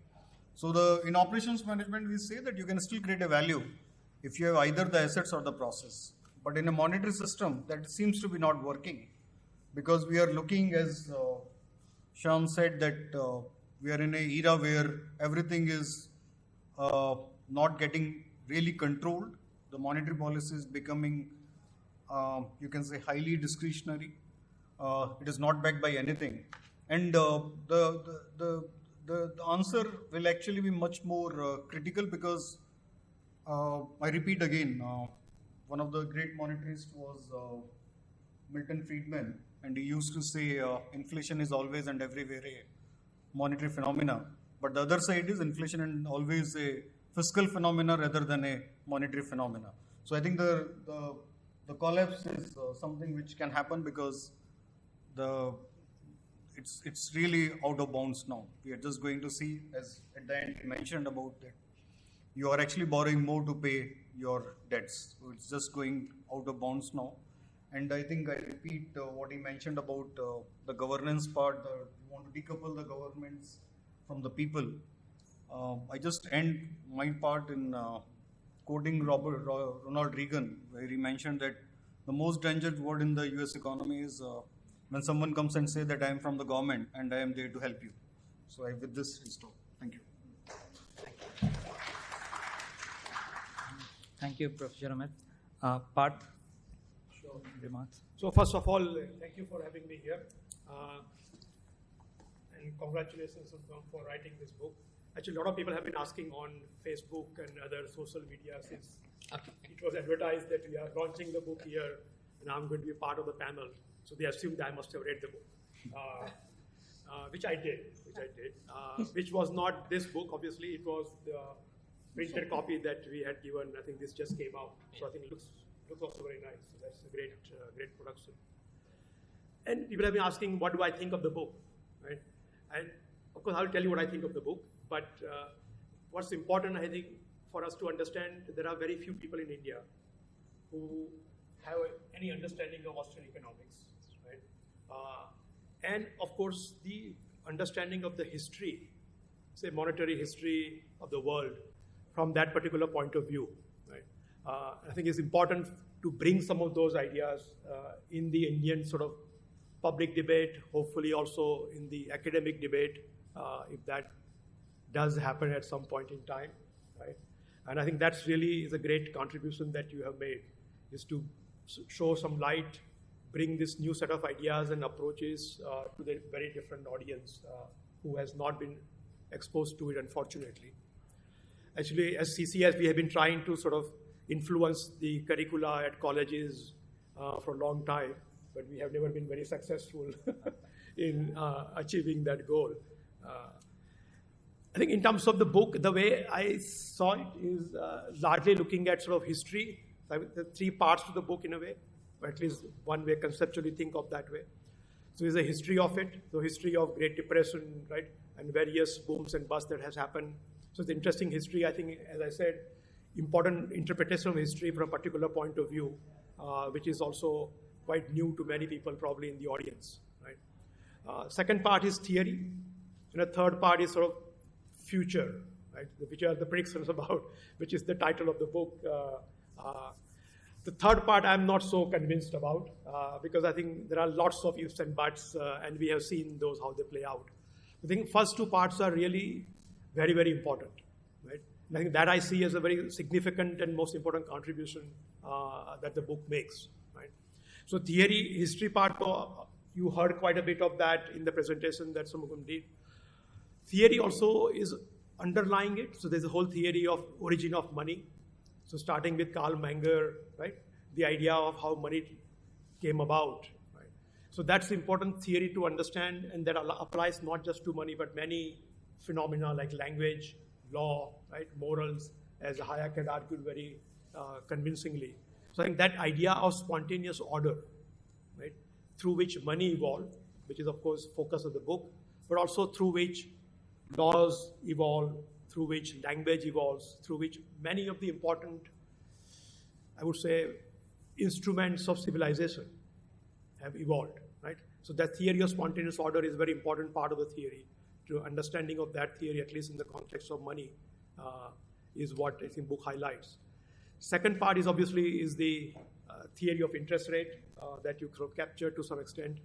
So in operations management, we say that you can still create a value if you have either the assets or the process. But in a monetary system, that seems to be not working, because we are looking, as Shyam said, that we are in an era where everything is not getting really controlled. The monetary policy is becoming, you can say, highly discretionary. It is not backed by anything. And the answer will actually be much more critical, because I repeat again, one of the great monetarists was Milton Friedman, and he used to say inflation is always and everywhere a monetary phenomena. But the other side is inflation and always a fiscal phenomena rather than a monetary phenomena. So I think the collapse is something which can happen, because it's really out of bounds now. We are just going to see, as at the end he mentioned about that, you are actually borrowing more to pay your debts. So it's just going out of bounds now. And I think I repeat what he mentioned about the governance part. You want to decouple the governments from the people. I just end my part in quoting Ronald Reagan, where he mentioned that the most dangerous word in the US economy is when someone comes and says that I am from the government and I am there to help you. So with this, I stop. Thank you. Thank you, Professor Amit. Parth? Sure. Remarks? So first of all, thank you for having me here. And congratulations for writing this book. Actually, a lot of people have been asking on Facebook and other social media since it was advertised that we are launching the book here and I'm going to be part of the panel. So they assumed I must have read the book, which I did. Which was not this book, obviously. It was the printed copy that we had given. I think this just came out. So I think it looks also very nice. So that's a great production. And people have been asking, what do I think of the book, right? And of course, I'll tell you what I think of the book. But what's important, I think, for us to understand, there are very few people in India who have any understanding of Austrian economics, right? And of course, the understanding of the history, say monetary history of the world, from that particular point of view, right? I think it's important to bring some of those ideas in the Indian sort of public debate, hopefully also in the academic debate, if that does happen at some point in time, right? And I think that's really is a great contribution that you have made, is to show some light, bring this new set of ideas and approaches to the very different audience who has not been exposed to it, unfortunately. Actually, as CCS, we have been trying to sort of influence the curricula at colleges for a long time, but we have never been very successful in achieving that goal. I think in terms of the book, the way I saw it is largely looking at sort of history. The three parts to the book in a way, or at least one way conceptually think of that way. So there's a history of it, the history of Great Depression, right, and various booms and busts that has happened. So it's interesting history, I think, as I said, important interpretation of history from a particular point of view, which is also quite new to many people probably in the audience, right? Second part is theory, and a third part is sort of future, right, which are the predictions about, which is the title of the book. The third part I'm not so convinced about because I think there are lots of ifs and buts and we have seen those, how they play out. I think first two parts are really very, very important, right? And I think that I see as a very significant and most important contribution that the book makes, right? So theory, history part, you heard quite a bit of that in the presentation that Shanmuganathan did. Theory also is underlying it. So there's a whole theory of origin of money. So starting with Karl Menger, right? The idea of how money came about, right? So that's the important theory to understand, and that applies not just to money, but many phenomena like language, law, right? Morals, as Hayek had argued very convincingly. So I think that idea of spontaneous order, right? Through which money evolved, which is of course focus of the book, but also through which laws evolve, through which language evolves, through which many of the important, I would say, instruments of civilization have evolved, right? So that theory of spontaneous order is a very important part of the theory. To understanding of that theory, at least in the context of money, is what I think book highlights. Second part is obviously the theory of interest rate that you sort of captured to some extent,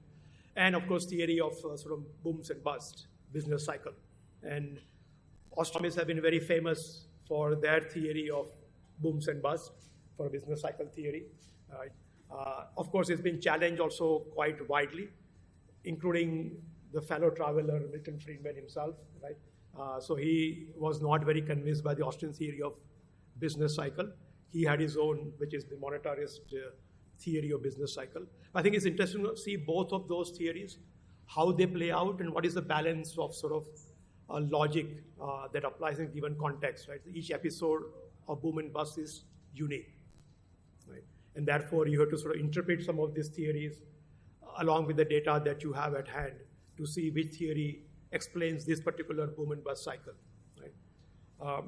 and of course theory of sort of booms and busts, business cycle. And economists have been very famous for their theory of booms and busts for business cycle theory. Right? Of course, it's been challenged also quite widely, including the fellow traveler Milton Friedman himself. Right? So he was not very convinced by the Austrian theory of business cycle. He had his own, which is the monetarist theory of business cycle. I think it's interesting to see both of those theories, how they play out, and what is the balance of sort of logic that applies in a given context, right? Each episode of boom and bust is unique, right? And therefore, you have to sort of interpret some of these theories along with the data that you have at hand to see which theory explains this particular boom and bust cycle, right?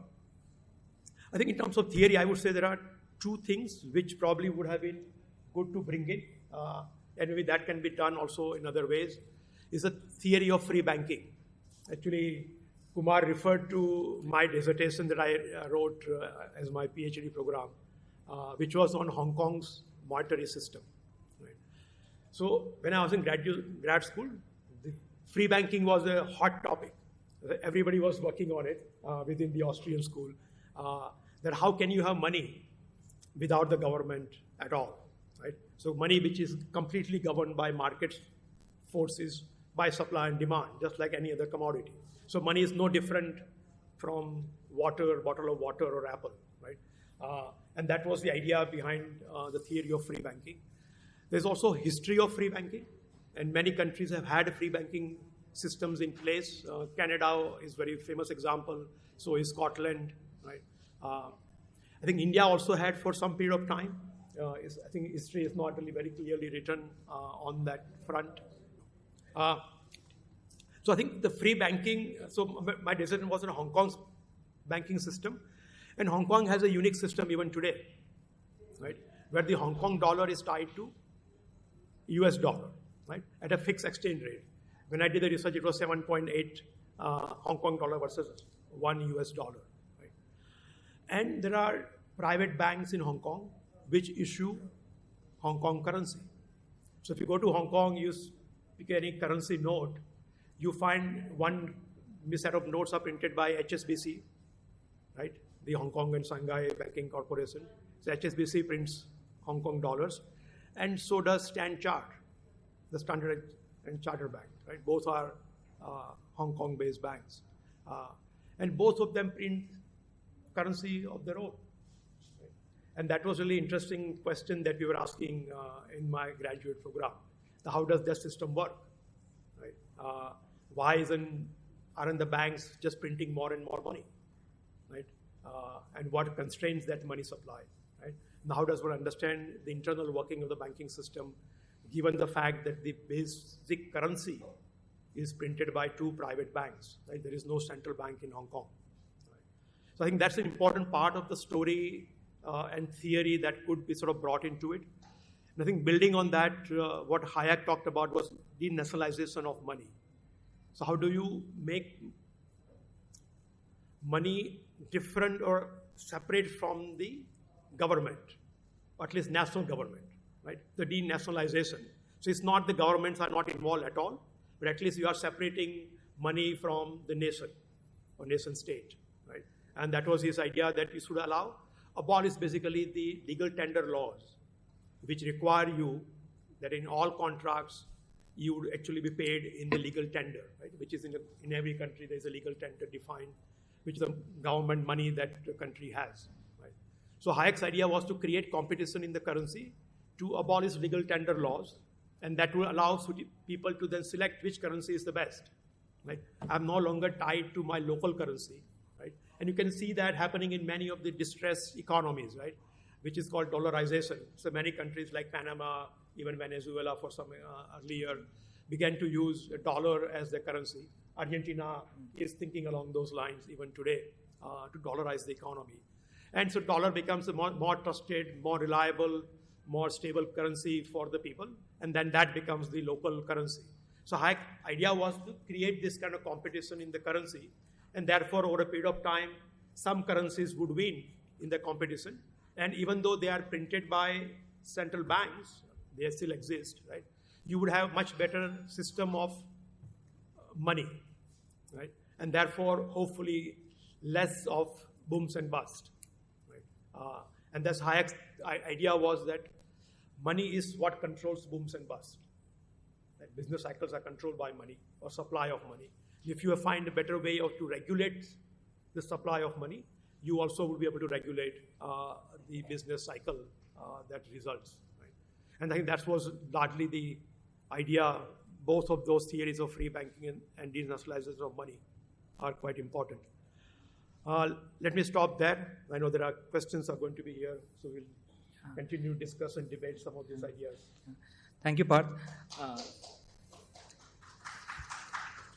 I think in terms of theory, I would say there are two things which probably would have been good to bring in, and maybe that can be done also in other ways, is a theory of free banking. Actually, Kumar referred to my dissertation that I wrote as my PhD program, which was on Hong Kong's monetary system. Right? So when I was in grad school, the free banking was a hot topic. Everybody was working on it within the Austrian school. That how can you have money without the government at all, right? So money which is completely governed by market forces, by supply and demand, just like any other commodity. So money is no different from water, bottle of water or apple, right? And that was the idea behind the theory of free banking. There's also history of free banking, and many countries have had free banking systems in place. Canada is a very famous example, so is Scotland, right? I think India also had for some period of time. I think history is not really very clearly written on that front. So I think the free banking, so my dissertation was on Hong Kong's banking system, and Hong Kong has a unique system even today, right? Where the Hong Kong dollar is tied to US dollar, right? At a fixed exchange rate. When I did the research, it was 7.8 Hong Kong dollar versus $1 US. Right? And there are private banks in Hong Kong which issue Hong Kong currency. So if you go to Hong Kong, you pick any currency note, you find one this set of notes are printed by HSBC, right? The Hong Kong and Shanghai Banking Corporation. So HSBC prints Hong Kong dollars, and so does Standard Chartered, the Standard and Chartered Bank, right? Both are Hong Kong-based banks, and both of them print currency of their own. Right? And that was really interesting question that we were asking in my graduate program. How does that system work? Right? Why aren't the banks just printing more and more money? Right? And what constrains that money supply? Right? Now, how does one understand the internal working of the banking system, given the fact that the basic currency is printed by two private banks? Right? There is no central bank in Hong Kong. Right? So I think that's an important part of the story and theory that could be sort of brought into it. And I think building on that, what Hayek talked about was denationalization of money. So how do you make money different or separate from the government, or at least national government, right? The denationalization. So it's not the governments are not involved at all, but at least you are separating money from the nation or nation state, right? And that was his idea, that you should abolish basically the legal tender laws, which require you that in all contracts you would actually be paid in the legal tender, right? Which is in every country there is a legal tender defined, which is the government money that the country has. Right? So Hayek's idea was to create competition in the currency, to abolish legal tender laws, and that will allow people to then select which currency is the best. Right? I'm no longer tied to my local currency. Right? And you can see that happening in many of the distressed economies, right? Which is called dollarization. So many countries like Panama, even Venezuela for some earlier, began to use a dollar as their currency. Argentina is thinking along those lines even today to dollarize the economy. And so dollar becomes a more trusted, more reliable, more stable currency for the people, and then that becomes the local currency. So Hayek's idea was to create this kind of competition in the currency, and therefore over a period of time, some currencies would win in the competition, and even though they are printed by central banks, they still exist, right? You would have much better system of money, right? And therefore, hopefully, less of booms and busts, right? And that's Hayek's idea was that money is what controls booms and busts. Right? Business cycles are controlled by money or supply of money. If you find a better way to regulate the supply of money, you also will be able to regulate the business cycle that results. Right? And I think that was largely the idea. Both of those theories of free banking and denationalization of money are quite important. Let me stop there. I know there are questions are going to be here, so we'll continue to discuss and debate some of these ideas. Thank you, Parth.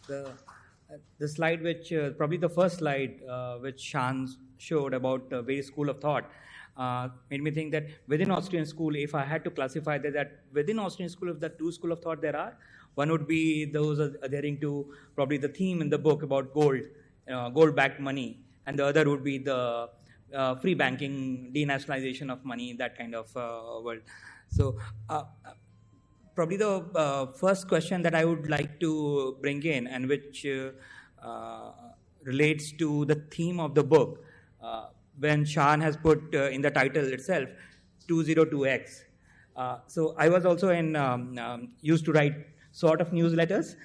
The slide which, probably the first slide which Shan showed about various school of thought made me think that within Austrian school, if I had to classify that within Austrian school, if the two school of thought there are, one would be those adhering to probably the theme in the book about gold, gold-backed money, and the other would be the free banking, denationalization of money, that kind of world. So probably the first question that I would like to bring in, and which relates to the theme of the book, when Shan has put in the title itself, 202X. So I was also used to write sort of newsletters.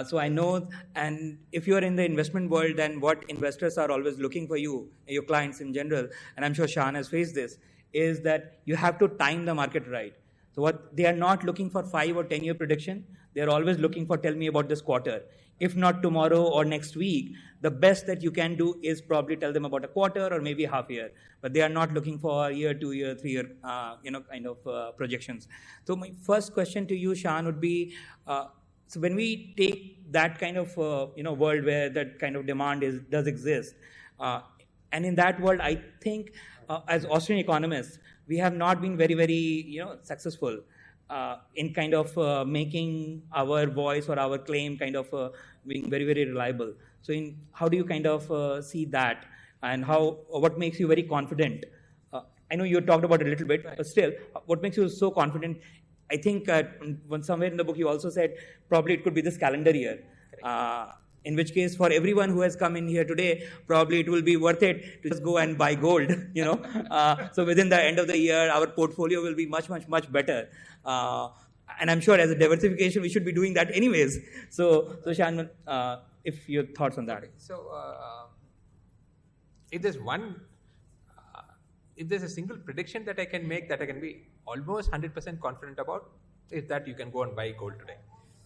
So I know, and if you are in the investment world, then what investors are always looking for you, your clients in general, and I'm sure Shan has faced this, is that you have to time the market right. So what they are not looking for 5 or 10 year prediction, they are always looking for, tell me about this quarter. If not tomorrow or next week, the best that you can do is probably tell them about a quarter or maybe half year. But they are not looking for a year, 2 year, 3 year, kind of projections. So my first question to you, Shan, would be, so when we take that kind of world where that kind of demand does exist, and in that world, I think as Austrian economists, we have not been very, very successful in kind of making our voice or our claim kind of being very, very reliable. So how do you kind of see that, and what makes you very confident? I know you talked about it a little bit, but still, what makes you so confident? I think when somewhere in the book you also said probably it could be this calendar year. In which case, for everyone who has come in here today, probably it will be worth it to just go and buy gold, So within the end of the year, our portfolio will be much, much, much better. And I'm sure as a diversification, we should be doing that anyways. So Shanmugan, if your thoughts on that. So, if there's if there's a single prediction that I can make that I can be almost 100% confident about, is that you can go and buy gold today.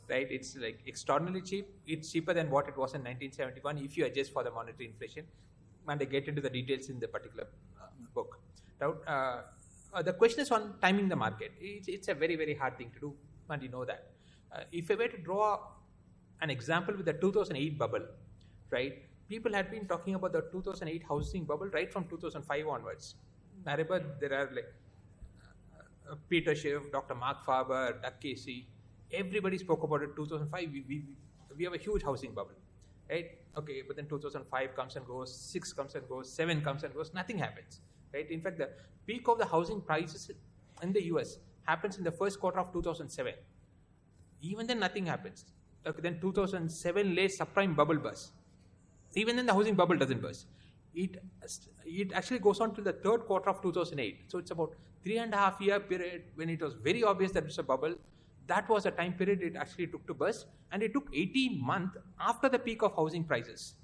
Right? It's like extraordinarily cheap. It's cheaper than what it was in 1971 if you adjust for the monetary inflation. And I get into the details in the particular book. Now, the question is on timing the market. It's a very, very hard thing to do, and you know that. If I were to draw an example with the 2008 bubble, right? People had been talking about the 2008 housing bubble right from 2005 onwards. I remember there are like Peter Schiff, Dr. Marc Faber, Doug Casey. Everybody spoke about it. 2005, we have a huge housing bubble, right? Okay, but then 2005 comes and goes, 6 comes and goes, 7 comes and goes, nothing happens, right? In fact, the peak of the housing prices in the US happens in the first quarter of 2007. Even then, nothing happens. Okay, then 2007 late subprime bubble burst. Even then, the housing bubble doesn't burst. It actually goes on to the third quarter of 2008. So it's about 3.5 year period when it was very obvious that it's a bubble. That was a time period it actually took to burst, and it took 18 months after the peak of housing prices,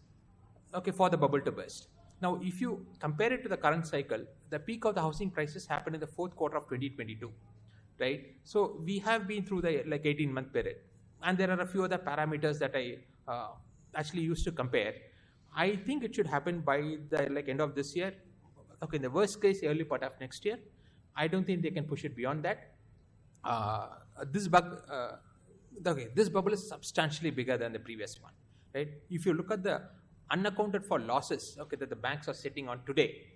okay, for the bubble to burst. Now, if you compare it to the current cycle, the peak of the housing prices happened in the fourth quarter of 2022, right? So we have been through the 18-month period, and there are a few other parameters that I actually used to compare. I think it should happen by the end of this year. Okay, in the worst case, early part of next year. I don't think they can push it beyond that. This bubble is substantially bigger than the previous one, right? If you look at the unaccounted for losses, okay, that the banks are sitting on today,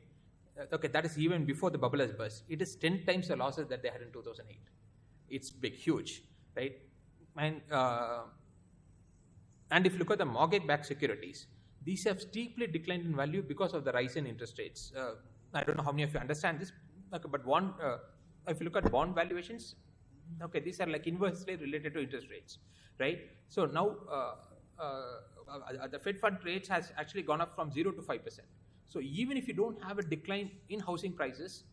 okay, that is even before the bubble has burst. It is 10 times the losses that they had in 2008. It's big, huge, right? And if you look at the mortgage-backed securities, these have steeply declined in value because of the rise in interest rates. I don't know how many of you understand this, okay, but if you look at bond valuations, okay, these are inversely related to interest rates, right? So now the Fed fund rates has actually gone up from 0 to 5%. So even if you don't have a decline in housing prices,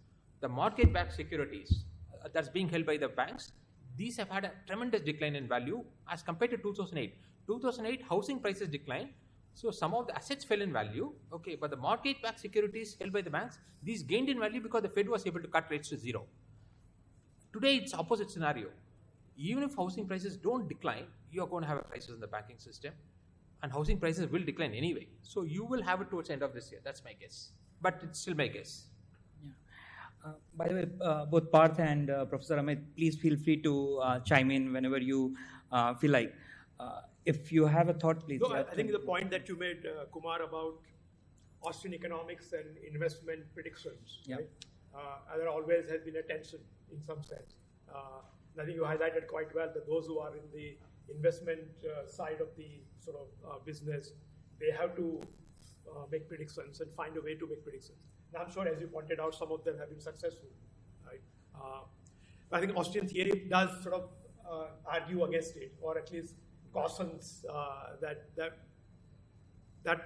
the mortgage-backed securities that's being held by the banks, these have had a tremendous decline in value as compared to 2008. 2008 housing prices declined, so some of the assets fell in value, okay, but the mortgage-backed securities held by the banks, these gained in value because the Fed was able to cut rates to 0. Today, it's opposite scenario. Even if housing prices don't decline, you are going to have a crisis in the banking system, and housing prices will decline anyway. So you will have it towards the end of this year. That's my guess. But it's still my guess. Yeah. By the way, both Parth and Professor Amit, please feel free to chime in whenever you feel like. If you have a thought, please. No, I think the point that you made, Kumar, about Austrian economics and investment predictions, yeah. Right? There always has been a tension in some sense. I think you highlighted quite well that those who are in the investment side of the sort of business, they have to make predictions and find a way to make predictions. And I'm sure, as you pointed out, some of them have been successful. Right? I think Austrian theory does sort of argue against it, or at least cautions that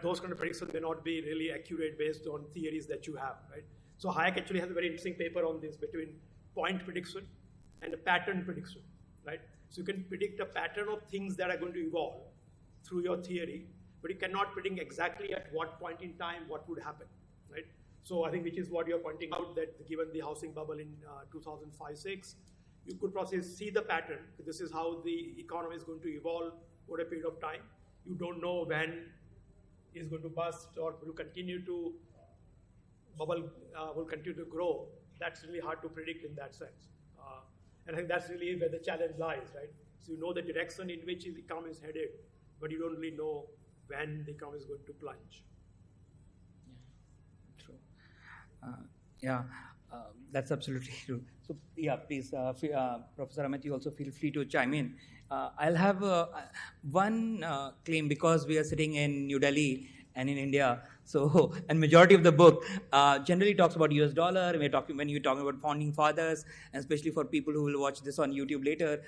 those kind of predictions may not be really accurate based on theories that you have. Right? So Hayek actually has a very interesting paper on this between point prediction and a pattern prediction, right? So you can predict a pattern of things that are going to evolve through your theory, but you cannot predict exactly at what point in time what would happen, right? So I think which is what you're pointing out, that given the housing bubble in 2005-06, you could probably see the pattern. This is how the economy is going to evolve over a period of time. You don't know when it's going to burst or will continue to bubble will continue to grow. That's really hard to predict in that sense. And I think that's really where the challenge lies, right? So you know the direction in which the economy is headed, but you don't really know when the economy is going to plunge. Yeah, true. That's absolutely true. So yeah, please, Professor Amit, you also feel free to chime in. I'll have one claim, because we are sitting in New Delhi and in India, So, and majority of the book generally talks about US dollar. When you're talking about founding fathers, and especially for people who will watch this on YouTube later,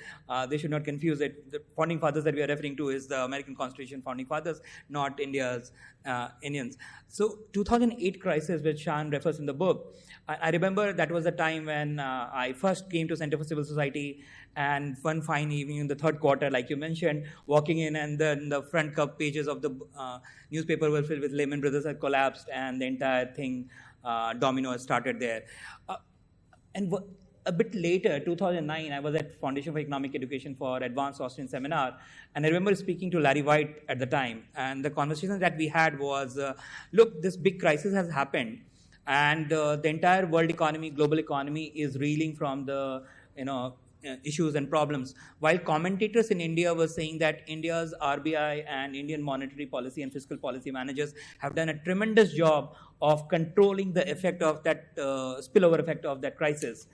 they should not confuse it. The founding fathers that we are referring to is the American Constitution founding fathers, not India's Indians. So, 2008 crisis, which Shan refers in the book, I remember that was the time when I first came to Center for Civil Society, and one fine evening in the third quarter, like you mentioned, walking in, and then the front cover pages of the newspaper were filled with Lehman Brothers had collapsed, and the entire thing, domino started there. And a bit later, 2009, I was at Foundation for Economic Education for Advanced Austrian Seminar, and I remember speaking to Larry White at the time, and the conversation that we had was, look, this big crisis has happened, and the entire world economy, global economy is reeling from the, issues and problems. While commentators in India were saying that India's RBI and Indian monetary policy and fiscal policy managers have done a tremendous job of controlling the effect of that spillover effect of that crisis.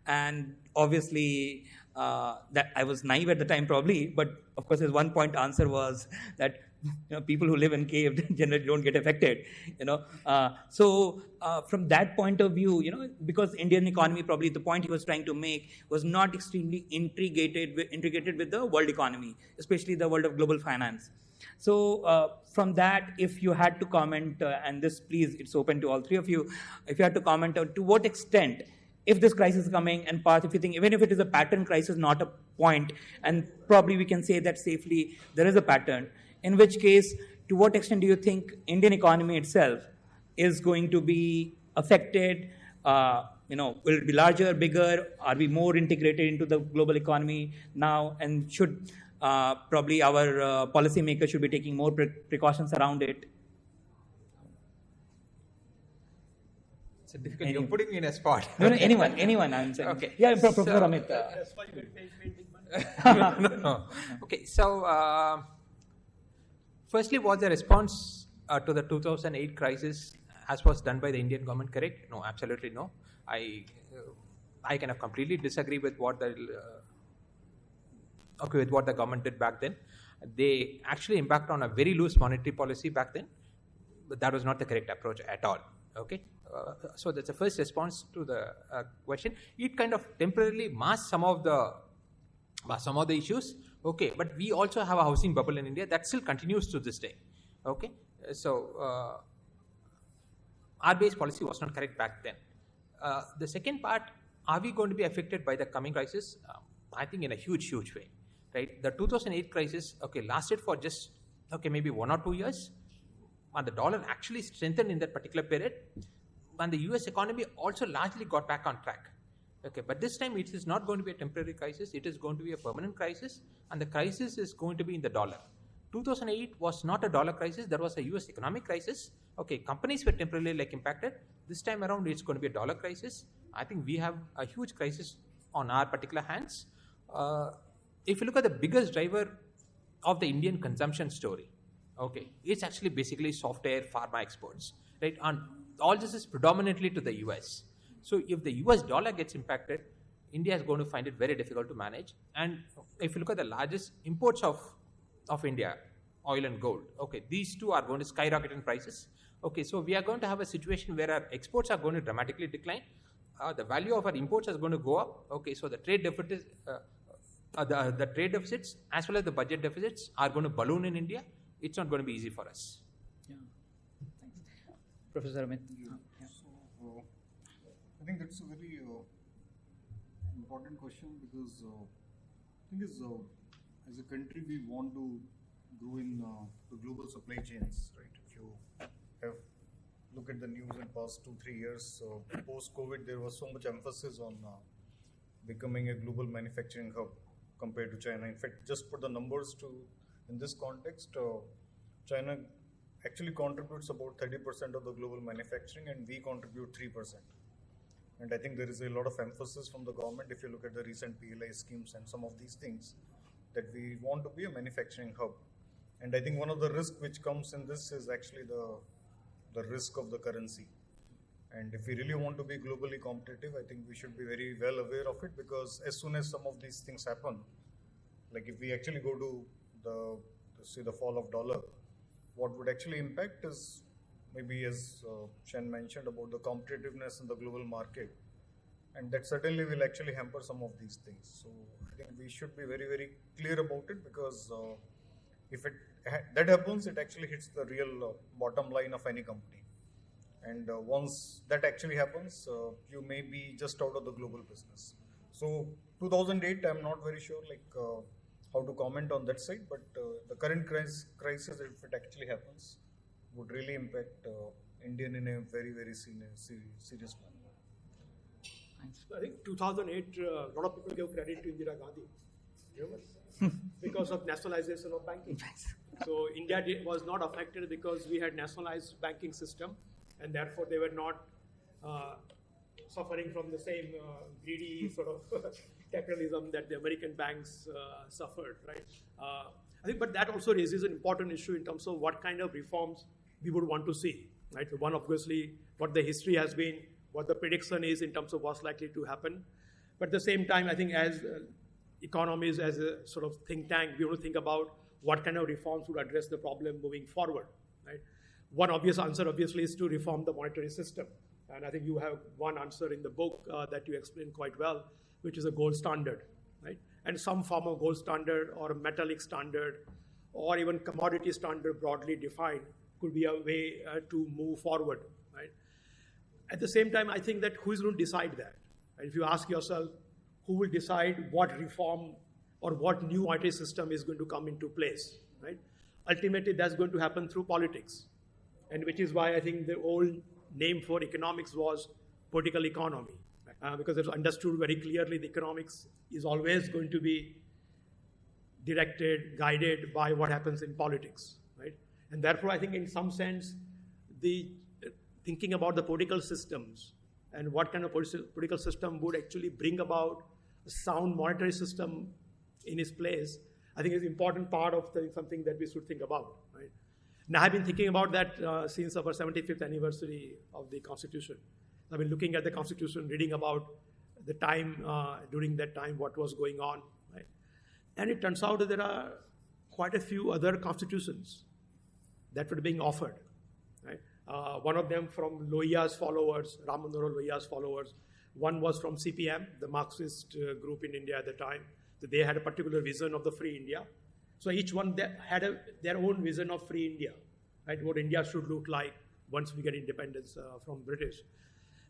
And obviously, that I was naive at the time probably, but of course his one point answer was that people who live in caves generally don't get affected, So from that point of view, because Indian economy, probably the point he was trying to make was not extremely integrated with the world economy, especially the world of global finance. So from that, if you had to comment, and this please, it's open to all three of you, if you had to comment to what extent, if this crisis is coming, and Parth, if you think, even if it is a pattern crisis, not a point, and probably we can say that safely, there is a pattern, in which case, to what extent do you think Indian economy itself is going to be affected? Will it be larger, bigger? Are we more integrated into the global economy now? And should probably our policymakers should be taking more precautions around it? It's a difficult. You're putting me in a spot. No, anyone. I'm saying. Okay. Yeah, Professor Amit. That's why you take painting money. No. Okay, so firstly, was the response to the 2008 crisis as was done by the Indian government correct? No, absolutely no. I kind of completely disagree with what the government did back then. They actually embarked on a very loose monetary policy back then, but that was not the correct approach at all. Okay, so that's the first response to the question. It kind of temporarily masked some of the issues. Okay, but we also have a housing bubble in India that still continues to this day. Okay, so RBI's policy was not correct back then. The second part, are we going to be affected by the coming crisis? I think in a huge way. Right, the 2008 crisis, lasted for just maybe 1 or 2 years, and the dollar actually strengthened in that particular period, and the US economy also largely got back on track. Okay, but this time it is not going to be a temporary crisis, it is going to be a permanent crisis, and the crisis is going to be in the dollar. 2008 was not a dollar crisis, there was a US economic crisis. Okay, companies were temporarily impacted. This time around it's going to be a dollar crisis. I think we have a huge crisis on our particular hands. If you look at the biggest driver of the Indian consumption story, it's actually basically software pharma exports, right? And all this is predominantly to the US. So if the US dollar gets impacted, India is going to find it very difficult to manage. And if you look at the largest imports of India, oil and gold, these two are going to skyrocket in prices. So we are going to have a situation where our exports are going to dramatically decline. The value of our imports is going to go up. So the trade deficits, the trade deficits as well as the budget deficits are going to balloon in India. It's not going to be easy for us. Yeah. Thanks. Professor Amit. So, I think that's a very important question because the thing is, as a country, we want to grow in the global supply chains, right? If you have look at the news in past 2-3 years, post-COVID, there was so much emphasis on becoming a global manufacturing hub compared to China. In fact, just put the numbers in this context, China actually contributes about 30% of the global manufacturing, and we contribute 3%. And I think there is a lot of emphasis from the government, if you look at the recent PLI schemes and some of these things, that we want to be a manufacturing hub. And I think one of the risks which comes in this is actually the risk of the currency. And if we really want to be globally competitive, I think we should be very well aware of it, because as soon as some of these things happen, like if we actually go to the fall of dollar, what would actually impact is maybe as Shan mentioned about the competitiveness in the global market, and that certainly will actually hamper some of these things. So I think we should be very, very clear about it, because if that happens, it actually hits the real bottom line of any company. And once that actually happens, you may be just out of the global business. So 2008, I'm not very sure how to comment on that side, but the current crisis, if it actually happens, would really impact Indian in a very, very serious manner. I think 2008, a lot of people give credit to Indira Gandhi, remember? Because of nationalization of banking. So India was not affected because we had nationalized banking system, and therefore they were not suffering from the same greedy sort of capitalism that the American banks suffered, right? I think, but that also raises an important issue in terms of what kind of reforms we would want to see, right? One, obviously, what the history has been, what the prediction is in terms of what's likely to happen. But at the same time, I think as economists, as a sort of think tank, we want to think about what kind of reforms would address the problem moving forward, right? One obvious answer, obviously, is to reform the monetary system. And I think you have one answer in the book that you explain quite well, which is a gold standard, right? And some form of gold standard or a metallic standard or even commodity standard broadly defined could be a way to move forward, right? At the same time, I think that who is going to decide that? Right? If you ask yourself, who will decide what reform or what new monetary system is going to come into place, right? Ultimately, that's going to happen through politics. And which is why I think the old name for economics was political economy, because it's understood very clearly the economics is always going to be directed, guided by what happens in politics, right? And therefore, I think in some sense, the thinking about the political systems and what kind of political system would actually bring about a sound monetary system in its place, I think is an important part of something that we should think about, right? Now, I've been thinking about that since our 75th anniversary of the Constitution. I've been looking at the Constitution, reading about the time, during that time, what was going on, right? And it turns out that there are quite a few other constitutions that were being offered, right? One of them from Lohiya's followers, Ram Manohar Lohiya's followers. One was from CPM, the Marxist group in India at the time. So they had a particular vision of the free India. So each one had their own vision of free India, right? What India should look like once we get independence from British.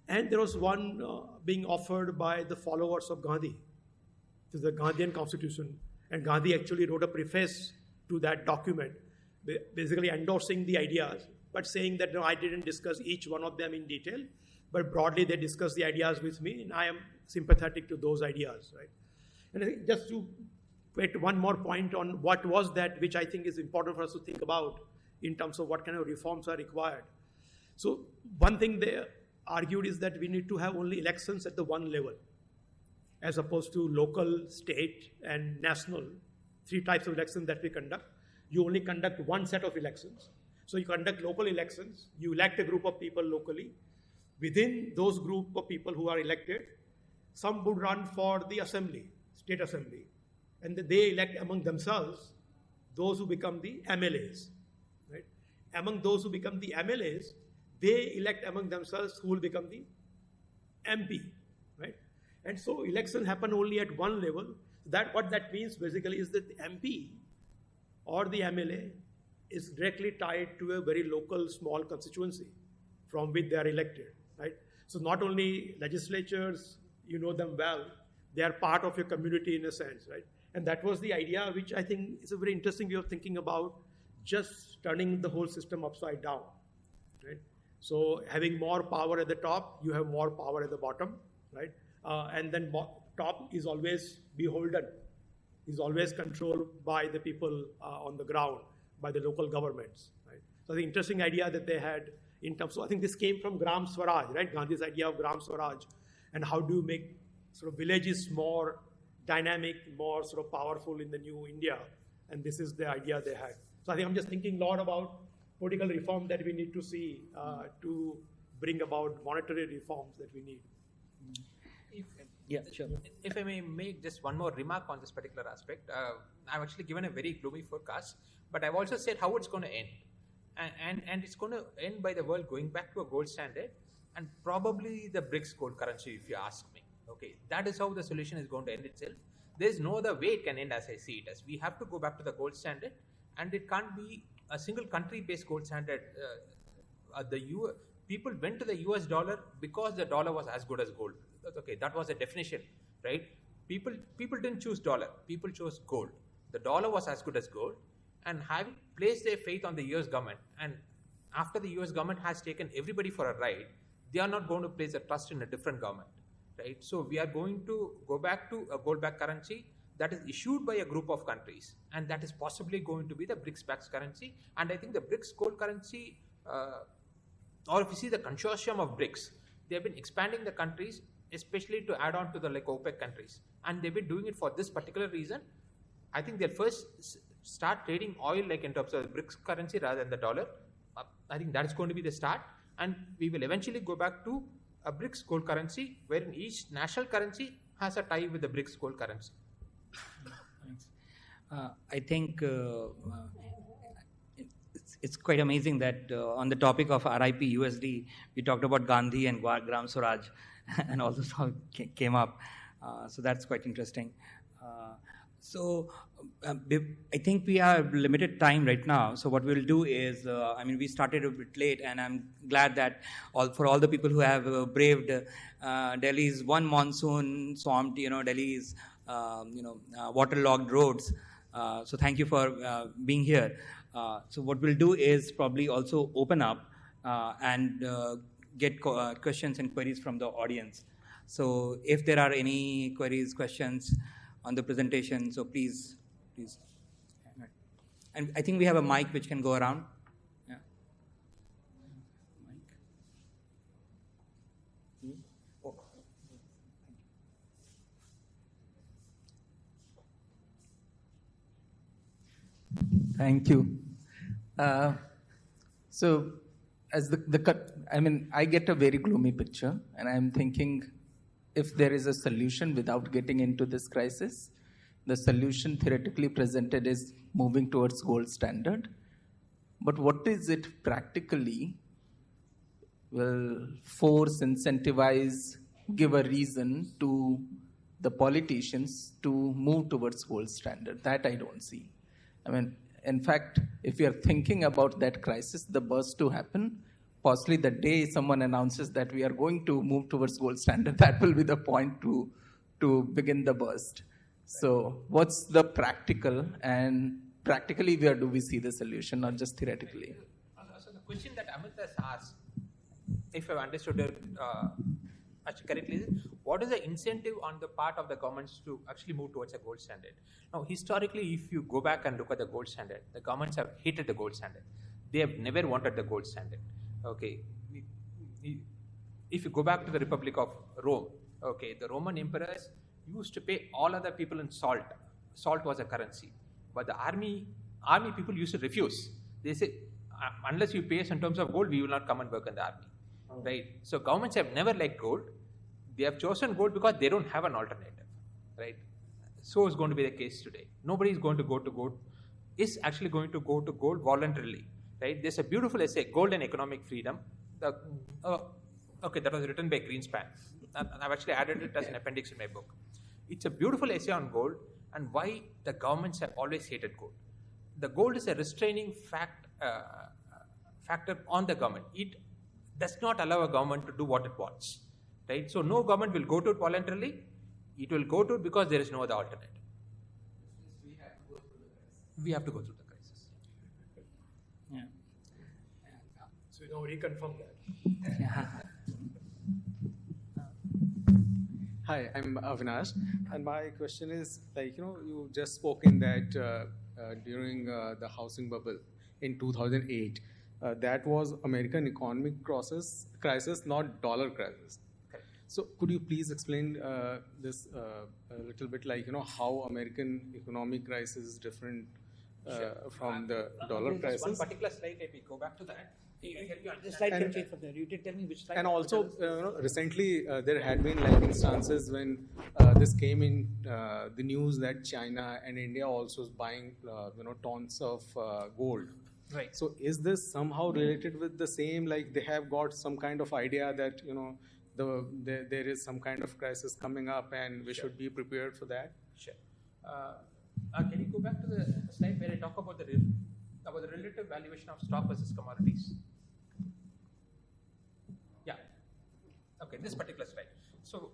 And there was one being offered by the followers of Gandhi. This is the Gandhian constitution. And Gandhi actually wrote a preface to that document, basically endorsing the ideas, but saying that, no, I didn't discuss each one of them in detail, but broadly they discussed the ideas with me, and I am sympathetic to those ideas, right? And I think just to put one more point on what was that, which I think is important for us to think about in terms of what kind of reforms are required. So one thing they argued is that we need to have only elections at the one level, as opposed to local, state, and national, three types of elections that we conduct. You only conduct one set of elections. So you conduct local elections, you elect a group of people locally. Within those group of people who are elected, some would run for the assembly, state assembly, and they elect among themselves those who become the MLAs, right? Among those who become the MLAs, they elect among themselves who will become the MP, right? And so elections happen only at one level. What that means basically is that the MP or the MLA is directly tied to a very local small constituency from which they are elected, right? So not only legislatures, you know them well, they are part of your community in a sense, right? And that was the idea, which I think is a very interesting way of thinking about just turning the whole system upside down, right? So having more power at the top, you have more power at the bottom, right? And then top is always beholden, is always controlled by the people on the ground, by the local governments, right? So the interesting idea that they had in terms of, I think this came from Gram Swaraj, right? Gandhi's idea of Gram Swaraj, and how do you make sort of villages more dynamic, more sort of powerful in the new India, and this is the idea they had. So I think I'm just thinking a lot about political reform that we need to see to bring about monetary reforms that we need. Yeah, sure. If I may make just one more remark on this particular aspect, I've actually given a very gloomy forecast, but I've also said how it's going to end. and it's going to end by the world going back to a gold standard, and probably the BRICS gold currency, if you ask me. Okay, that is how the solution is going to end itself. There is no other way it can end, as I see it as. We have to go back to the gold standard, and it can't be a single country-based gold standard. People went to the US dollar because the dollar was as good as gold. Okay, that was a definition, right? People didn't choose dollar. People chose gold. The dollar was as good as gold, and having placed their faith on the US government, and after the US government has taken everybody for a ride, they are not going to place a trust in a different government, right? So we are going to go back to a gold-backed currency that is issued by a group of countries, and that is possibly going to be the BRICS-backed currency. And I think the BRICS gold currency, or if you see the consortium of BRICS, they have been expanding the countries, especially to add on to the OPEC countries, and they've been doing it for this particular reason. I think they'll first start trading oil in terms of the BRICS currency rather than the dollar. I think that is going to be the start, and we will eventually go back to a BRICS gold currency, wherein each national currency has a tie with the BRICS gold currency. Thanks. I think it's quite amazing that on the topic of RIP USD, we talked about Gandhi and Gram Swaraj, and all those came up. So that's quite interesting. I think we have limited time right now. So what we'll do is, we started a bit late, and I'm glad that for all the people who have braved Delhi's one monsoon swamped, Delhi's waterlogged roads. So thank you for being here. So what we'll do is probably also open up and get questions and queries from the audience. So if there are any queries, questions on the presentation, so please. And I think we have a mic which can go around. Yeah. Mic. Oh. Thank you. So, as I get a very gloomy picture, and I'm thinking, if there is a solution without getting into this crisis, the solution theoretically presented is moving towards gold standard. But what is it practically will force, incentivize, give a reason to the politicians to move towards gold standard? That I don't see. In fact, if you are thinking about that crisis, the burst to happen, possibly the day someone announces that we are going to move towards gold standard, that will be the point to begin the burst. So what's the practical, and practically where do we see the solution, not just theoretically? So the question that Amit has asked, if I've understood it actually correctly, is what is the incentive on the part of the governments to actually move towards a gold standard? Now, historically, if you go back and look at the gold standard, the governments have hated the gold standard. They have never wanted the gold standard. Okay, if you go back to the Republic of Rome, okay, the Roman emperors used to pay all other people in salt. Salt was a currency, but the army people used to refuse. They say, unless you pay us in terms of gold, we will not come and work in the army, right? So governments have never liked gold. They have chosen gold because they don't have an alternative, right? So is going to be the case today. Nobody is going to go to gold. Is actually going to go to gold voluntarily. Right? There's a beautiful essay, Gold and Economic Freedom. That was written by Greenspan. I've actually added it as an appendix in my book. It's a beautiful essay on gold and why the governments have always hated gold. The gold is a restraining factor on the government. It does not allow a government to do what it wants. Right? So no government will go to it voluntarily. It will go to it because there is no other alternative. We have to go through the crisis. Yeah. So we now reconfirm that. Yeah. Hi, I'm Avinash, and my question is, you just spoke in that during the housing bubble in 2008, that was American economic crisis, not dollar crisis. Okay. So could you please explain this a little bit, how American economic crisis is different from the dollar crisis? One particular slide, let me go back to that. The slide can change from there. You did tell me which slide. And also, recently there had been instances when this came in the news that China and India also is buying tons of gold Right. So is this somehow related with the same, like they have got some kind of idea that, there is some kind of crisis coming up and we should be prepared for that? Sure. Can you go back to the slide where I talk about the relative valuation of stock versus commodities? Yeah. Okay, this particular slide. So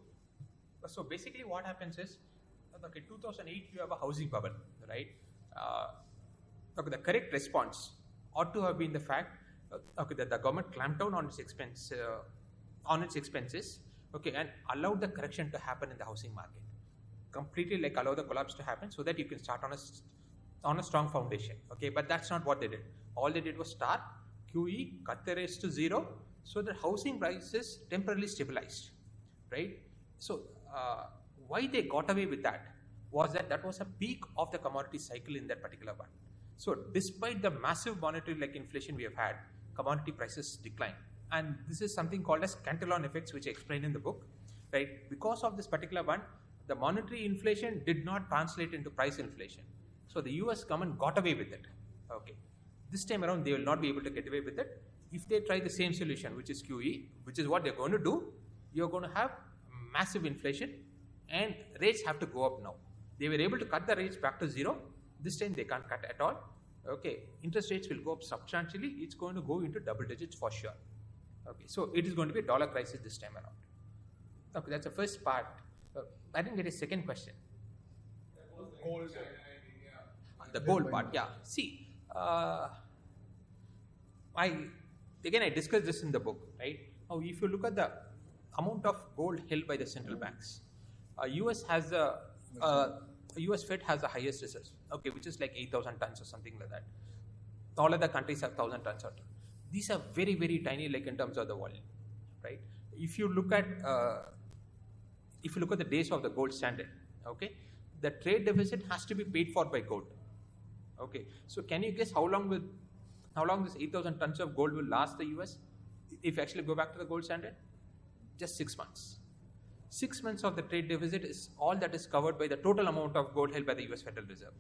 basically what happens is, okay, 2008 you have a housing bubble, right? Okay, the correct response ought to have been the fact, that the government clamped down on its expenses, okay, and allowed the correction to happen in the housing market. Completely like allow the collapse to happen so that you can start on a strong foundation, okay? But that's not what they did. All they did was start QE, cut the rates to zero, so that housing prices temporarily stabilized, right? So why they got away with that was that was a peak of the commodity cycle in that particular one. So despite the massive monetary like inflation we have had, commodity prices decline. And this is something called as Cantillon effects, which I explained in the book, right? Because of this particular one, the monetary inflation did not translate into price inflation. So the US government got away with it, okay? This time around, they will not be able to get away with it. If they try the same solution, which is QE, which is what they're going to do, you're going to have massive inflation and rates have to go up now. They were able to cut the rates back to zero. This time they can't cut at all. Okay, interest rates will go up substantially. It's going to go into double digits for sure. Okay, so it is going to be a dollar crisis this time around. Okay, that's the first part. I didn't get a second question. The gold part, yeah. See, I discussed this in the book, right? Now, if you look at the amount of gold held by the central banks, US Fed has the highest reserves, okay, which is like 8,000 tons or something like that. All other countries have 1,000 tons or two. These are very, very tiny, like in terms of the volume, right? If you look at the days of the gold standard, okay, the trade deficit has to be paid for by gold. Okay, so can you guess how long this 8,000 tons of gold will last the US if you actually go back to the gold standard? Just 6 months. 6 months of the trade deficit is all that is covered by the total amount of gold held by the US Federal Reserve.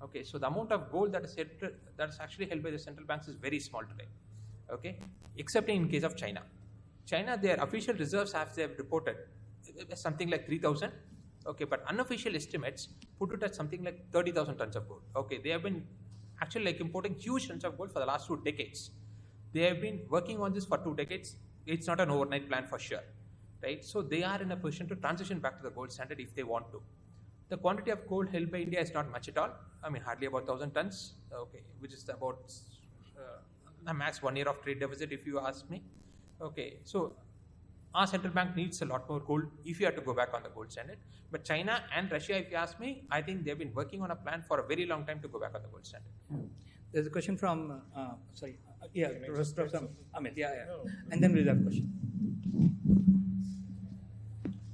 Okay, so the amount of gold that is actually held by the central banks is very small today. Okay, except in case of China. China, their official reserves, as they have reported, something like 3,000. Okay, but unofficial estimates put it at something like 30,000 tons of gold. Okay, they have been actually like importing huge tons of gold for the last 2 decades. They have been working on this for 2 decades. It's not an overnight plan for sure, right? So they are in a position to transition back to the gold standard if they want to. The quantity of gold held by India is not much at all. I mean, hardly about 1,000 tons. Okay, which is about a max 1 year of trade deficit, if you ask me. Okay, so our central bank needs a lot more gold if you have to go back on the gold standard. But China and Russia, if you ask me, I think they've been working on a plan for a very long time to go back on the gold standard. There's a question from, Professor Amit, and then we'll have a question.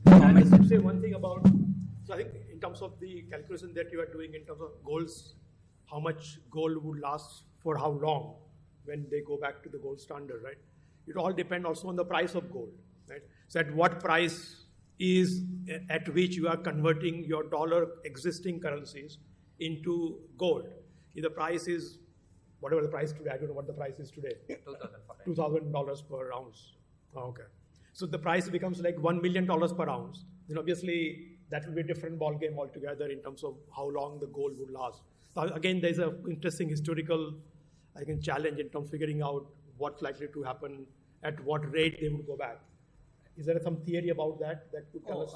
I just say one thing about, so I think in terms of the calculation that you are doing in terms of goals, how much gold would last for how long when they go back to the gold standard, right? It all depends also on the price of gold, right? So at what price is at which you are converting your dollar existing currencies into gold. If the price is, whatever the price today, I don't know what the price is today. $2,000 per ounce. Okay. So the price becomes like $1 million per ounce. Then obviously that will be a different ball game altogether in terms of how long the gold would last. So again, there's an interesting historical, I think, challenge in terms of figuring out what's likely to happen, at what rate they would go back. Is there some theory about that could tell us?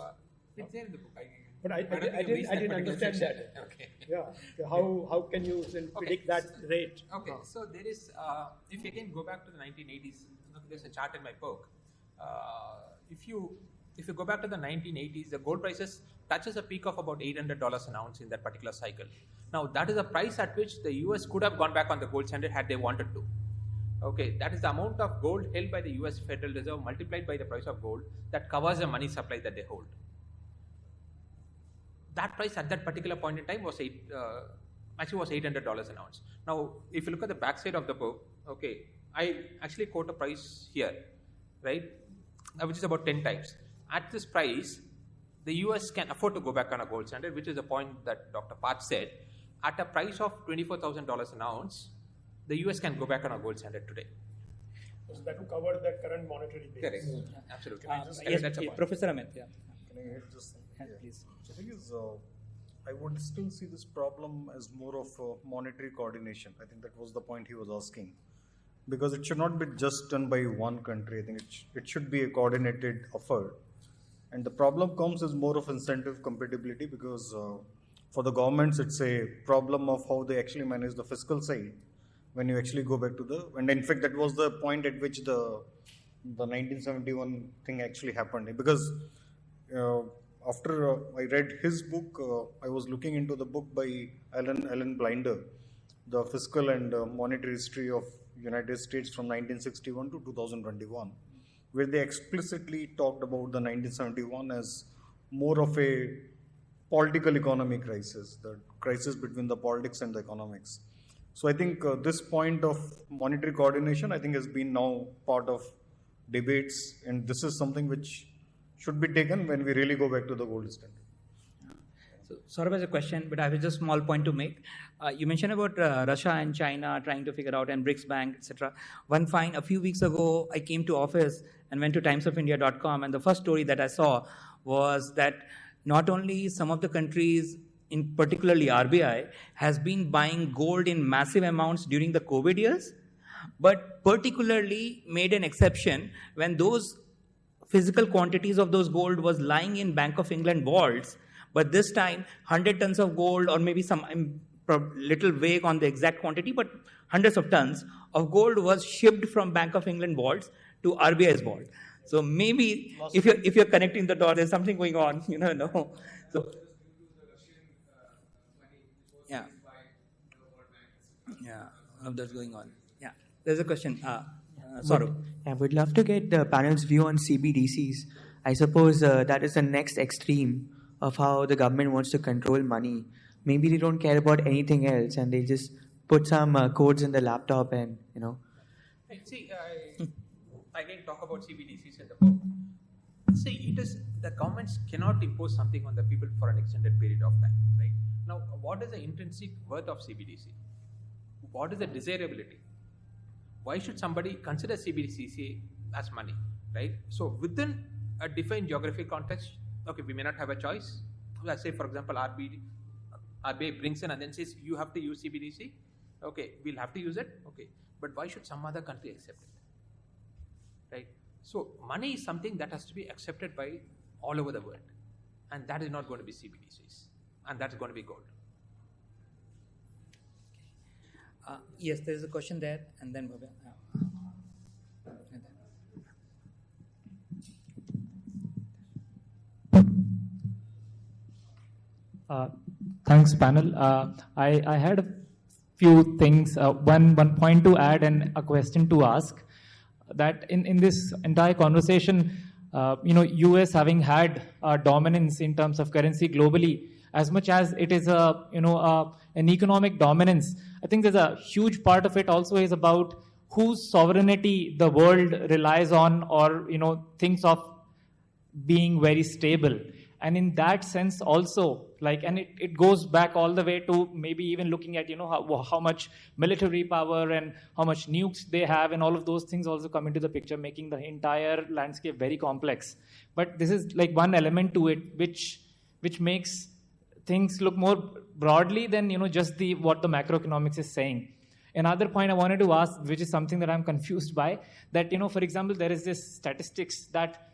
It's there in the book. I didn't understand that. Okay. Yeah. How can you predict that rate? Okay. So there is, if you can go back to the 1980s, there's a chart in my book. If you go back to the 1980s, the gold prices touches a peak of about $800 an ounce in that particular cycle. Now that is the price at which the US could have gone back on the gold standard had they wanted to. Okay, that is the amount of gold held by the US Federal Reserve multiplied by the price of gold that covers the money supply that they hold. That price at that particular point in time was $800 an ounce. Now, if you look at the backside of the book, okay, I actually quote a price here, right, which is about 10 times. At this price, the US can afford to go back on a gold standard, which is the point that Dr. Parth said. At a price of $24,000 an ounce, the US can go back on a gold standard today. So that will cover that current monetary base. Correct. Absolutely. Yes, That's a point. Professor Amit. Yeah. Can I hit this thing? Yeah, please. So the thing is, I would still see this problem as more of monetary coordination. I think that was the point he was asking. Because it should not be just done by one country. I think it should be a coordinated effort. And the problem comes as more of incentive compatibility because for the governments, it's a problem of how they actually manage the fiscal side. When you actually go back to and in fact, that was the point at which the 1971 thing actually happened. Because after I read his book, I was looking into the book by Alan Blinder, The Fiscal and Monetary History of United States from 1961 to 2021, where they explicitly talked about the 1971 as more of a political economy crisis, the crisis between the politics and the economics. So I think this point of monetary coordination, I think, has been now part of debates, and this is something which should be taken when we really go back to the gold standard. So, Saurabh has a question, but I have just a small point to make. You mentioned about Russia and China trying to figure out, and BRICS Bank, etc. A few weeks ago, I came to office and went to timesofindia.com, and the first story that I saw was that not only some of the countries, in particularly RBI, has been buying gold in massive amounts during the COVID years, but particularly made an exception when those physical quantities of those gold was lying in Bank of England vaults. But this time, 100 tons of gold, or maybe I'm little vague on the exact quantity, but hundreds of tons of gold was shipped from Bank of England vaults to RBI's vault. So maybe if you're connecting the dot, there's something going on. You don't know. So yeah, that's going on. Yeah, there's a question. Saurabh. I would love to get the panel's view on CBDCs. I suppose that is the next extreme of how the government wants to control money. Maybe they don't care about anything else and they just put some codes in the laptop and, See, I didn't talk about CBDCs in the book. See, the governments cannot impose something on the people for an extended period of time, right? Now, what is the intrinsic worth of CBDC? What is the desirability? Why should somebody consider CBDC as money, right? So within a defined geographic context, okay, we may not have a choice. Let's say, for example, RBI brings in and then says, you have to use CBDC. Okay, we'll have to use it. Okay, but why should some other country accept it, right? So money is something that has to be accepted by all over the world. And that is not going to be CBDCs. And that's going to be gold. Yes, there's a question there, and then Bhavya. Thanks, panel. I had a few things. One point to add and a question to ask. That in this entire conversation, US having had dominance in terms of currency globally, as much as it is an economic dominance, I think there's a huge part of it also is about whose sovereignty the world relies on, or thinks of being very stable. And in that sense also, and it goes back all the way to maybe even looking at, how much military power and how much nukes they have, and all of those things also come into the picture, making the entire landscape very complex. But this is like one element to it, which makes things look more broadly than, just what the macroeconomics is saying. Another point I wanted to ask, which is something that I'm confused by, that, for example, there is this statistics that,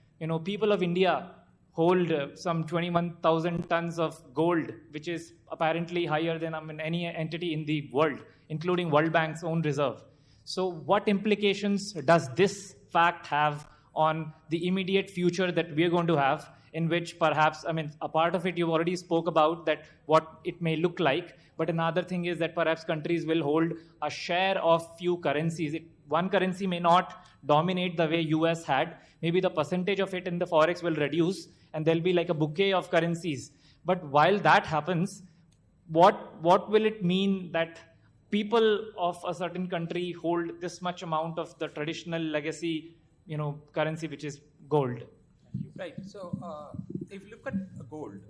people of India hold some 21,000 tons of gold, which is apparently higher than any entity in the world, including World Bank's own reserve. So what implications does this fact have on the immediate future that we're going to have, in which perhaps, a part of it you already spoke about, that what it may look like, but another thing is that perhaps countries will hold a share of few currencies. One currency may not dominate the way US had. Maybe the percentage of it in the forex will reduce, and there'll be like a bouquet of currencies. But while that happens, what will it mean that people of a certain country hold this much amount of the traditional legacy, currency, which is gold? Right. So if you look at gold,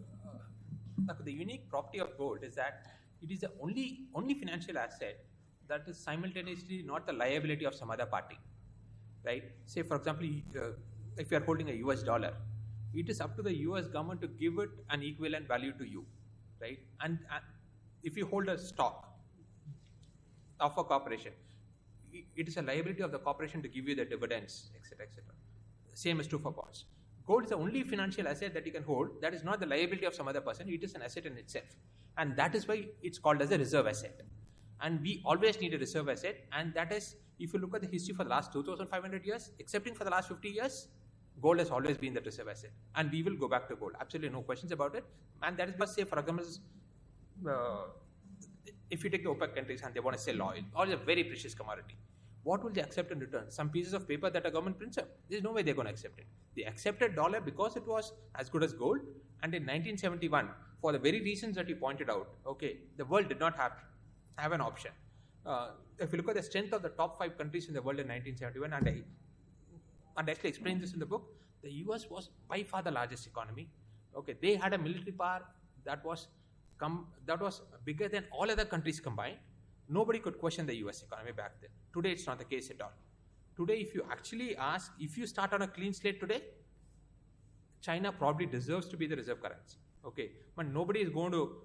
the unique property of gold is that it is the only financial asset that is simultaneously not the liability of some other party, right? Say, for example, if you are holding a US dollar, it is up to the US government to give it an equivalent value to you, right? And if you hold a stock of a corporation, it is a liability of the corporation to give you the dividends, etc., etc. Same is true for bonds. Gold is the only financial asset that you can hold. That is not the liability of some other person. It is an asset in itself. And that is why it's called as a reserve asset. And we always need a reserve asset. And that is, if you look at the history for the last 2,500 years, excepting for the last 50 years, gold has always been the reserve asset. And we will go back to gold. Absolutely no questions about it. And that is why, say, for example, if you take the OPEC countries and they want to sell oil is a very precious commodity. What will they accept in return? Some pieces of paper that a government prints up. There's no way they're going to accept it. They accepted dollar because it was as good as gold. And in 1971, for the very reasons that you pointed out, okay, the world did not have an option. If you look at the strength of the top 5 countries in the world in 1971, and I actually explained this in the book, the US was by far the largest economy. Okay, they had a military power that was bigger than all other countries combined. Nobody could question the US economy back then. Today, it's not the case at all. Today, if you actually ask, if you start on a clean slate today, China probably deserves to be the reserve currency. Okay, but nobody is going to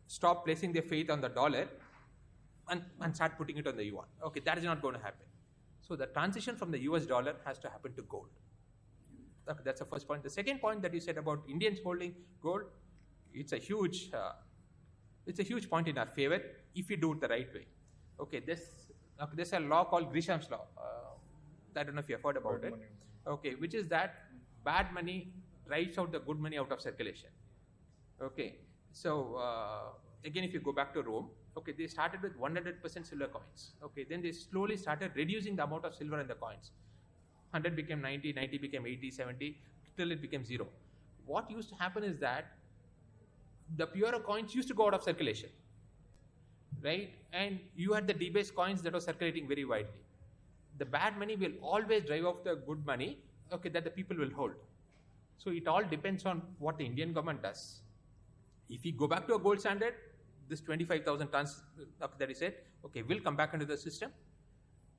stop placing their faith on the dollar and start putting it on the yuan. Okay, that is not going to happen. So the transition from the US dollar has to happen to gold. Okay, that's the first point. The second point that you said about Indians holding gold, it's a huge point in our favor if we do it the right way. Okay, there's a law called Grisham's law. I don't know if you have heard about it. Okay, which is that bad money drives out the good money out of circulation. Okay, so again, if you go back to Rome, okay, they started with 100% silver coins. Okay, then they slowly started reducing the amount of silver in the coins. 100 became 90, 90 became 80, 70, till it became 0. What used to happen is that the purer coins used to go out of circulation, right? And you had the debased coins that were circulating very widely. The bad money will always drive off the good money, okay, that the people will hold. So it all depends on what the Indian government does. If we go back to a gold standard, this 25,000 tons that he said, okay, will come back into the system.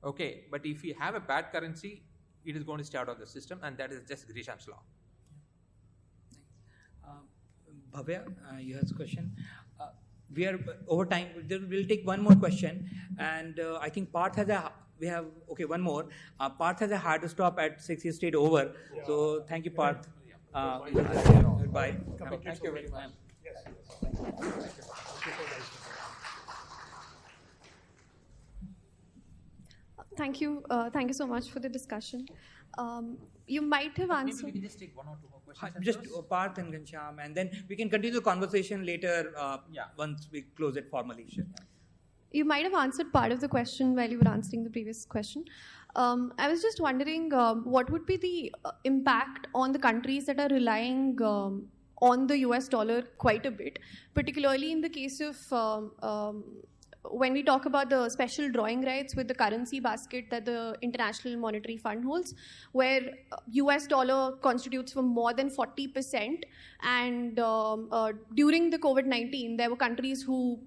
Okay, but if we have a bad currency, it is going to stay out of the system, and that is just Grisham's law. Bhavya, you have a question. We are over time. We'll take one more question, and I think Parth has one more. Parth has a hard stop at 6 years straight over. Yeah. So thank you, Parth. Bye. Thank you very much. Yes. Thank you. Thank you so much for the discussion. You might have answered. Maybe we can just take one or two more questions. Just Parth and Ghanshyam, and then we can continue the conversation later once we close it formally. Sure. You might have answered part of the question while you were answering the previous question. I was just wondering what would be the impact on the countries that are relying on the US dollar quite a bit, particularly in the case of when we talk about the special drawing rights with the currency basket that the International Monetary Fund holds, where US dollar constitutes for more than 40%, and during the COVID-19, there were countries who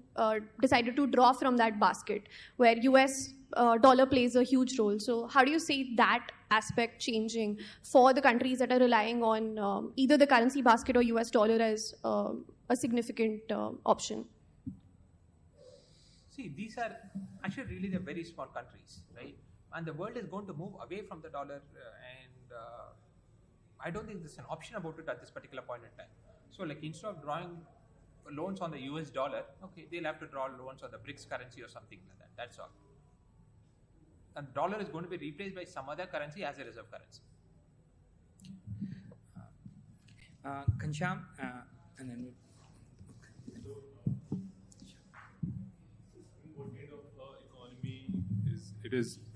decided to draw from that basket, where US dollar plays a huge role. So how do you see that aspect changing for the countries that are relying on either the currency basket or US dollar as a significant option? See, these are actually really the very small countries, right? And the world is going to move away from the dollar, and I don't think there's an option about it at this particular point in time. So, like, instead of drawing loans on the US dollar, okay, they'll have to draw loans on the BRICS currency or something like that. That's all. And the dollar is going to be replaced by some other currency as a reserve currency. Ghanshyam, and then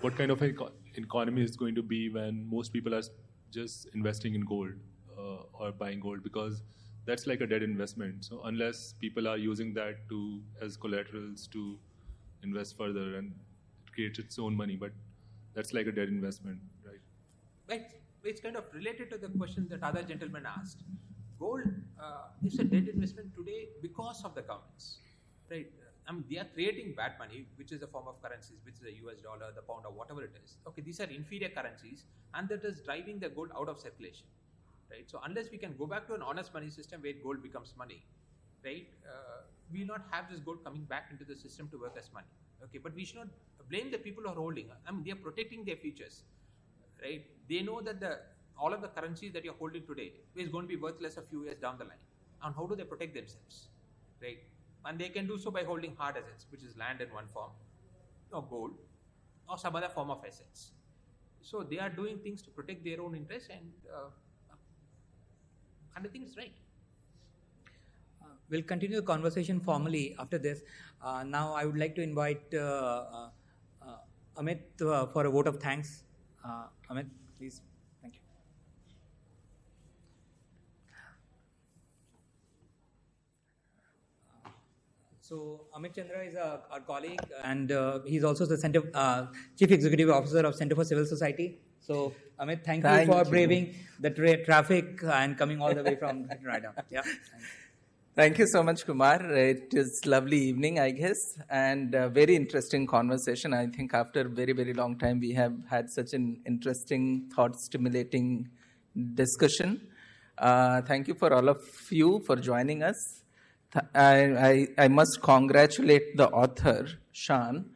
what kind of economy is going to be when most people are just investing in gold or buying gold, because that's like a dead investment. So unless people are using that as collaterals to invest further, and it creates its own money, but that's like a dead investment, right? Right. It's kind of related to the question that other gentleman asked. Gold is a dead investment today because of the governments, right? they are creating bad money, which is a form of currencies, which is the US dollar, the pound, or whatever it is. Okay, these are inferior currencies, and that is driving the gold out of circulation, right? So unless we can go back to an honest money system where gold becomes money, right, we will not have this gold coming back into the system to work as money. Okay, but we should not blame the people who are holding. They are protecting their futures, right? They know that all of the currencies that you're holding today is going to be worthless a few years down the line. And how do they protect themselves, right? And they can do so by holding hard assets, which is land in one form, or gold, or some other form of assets. So they are doing things to protect their own interests, and I think it's right. We'll continue the conversation formally after this. Now I would like to invite Amit for a vote of thanks. Amit, please. Thank you. So Amit Chandra is our colleague, and he's also the Chief Executive Officer of Center for Civil Society. So Amit, thank you for braving the traffic and coming all the way from Noida. Yeah. Thank you so much, Kumar. It is lovely evening, I guess, and a very interesting conversation. I think after a very, very long time, we have had such an interesting, thought-stimulating discussion. Thank you for all of you for joining us. I must congratulate the author, Shan,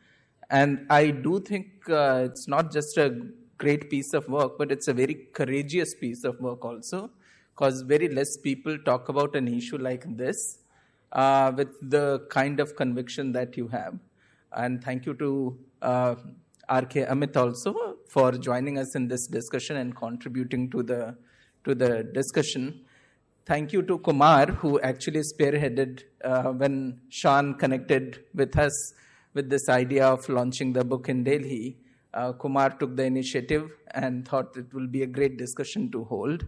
and I do think it's not just a great piece of work, but it's a very courageous piece of work also, because very less people talk about an issue like this with the kind of conviction that you have. And thank you to R K Amit also for joining us in this discussion and contributing to the discussion. Thank you to Kumar, who actually spearheaded when Shan connected with us with this idea of launching the book in Delhi. Kumar took the initiative and thought it will be a great discussion to hold.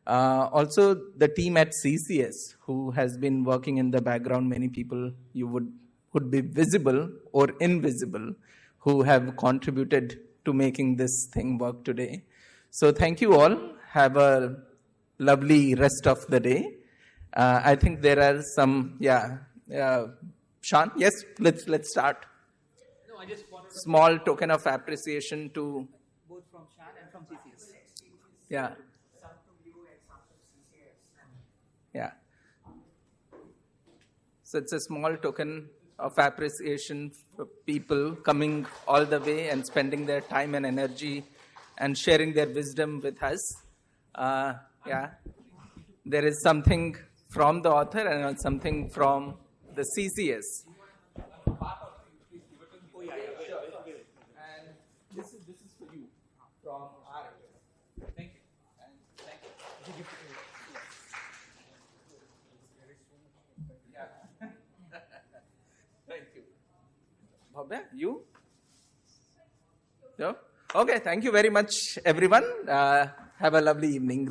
Also, the team at CCS, who has been working in the background, many people you would be visible or invisible, who have contributed to making this thing work today. So thank you all. Have a lovely rest of the day. I think there are some, Shan, yes, let's start. No, I just wanted small token of appreciation to both from Shan and from CCS. Yeah. Yeah. So it's a small token of appreciation for people coming all the way and spending their time and energy and sharing their wisdom with us. There is something from the author and something from the CCS. And this is for you from our. Thank you. And thank you. Thank you. Bhavya, you? No? Okay, thank you very much, everyone. Have a lovely evening.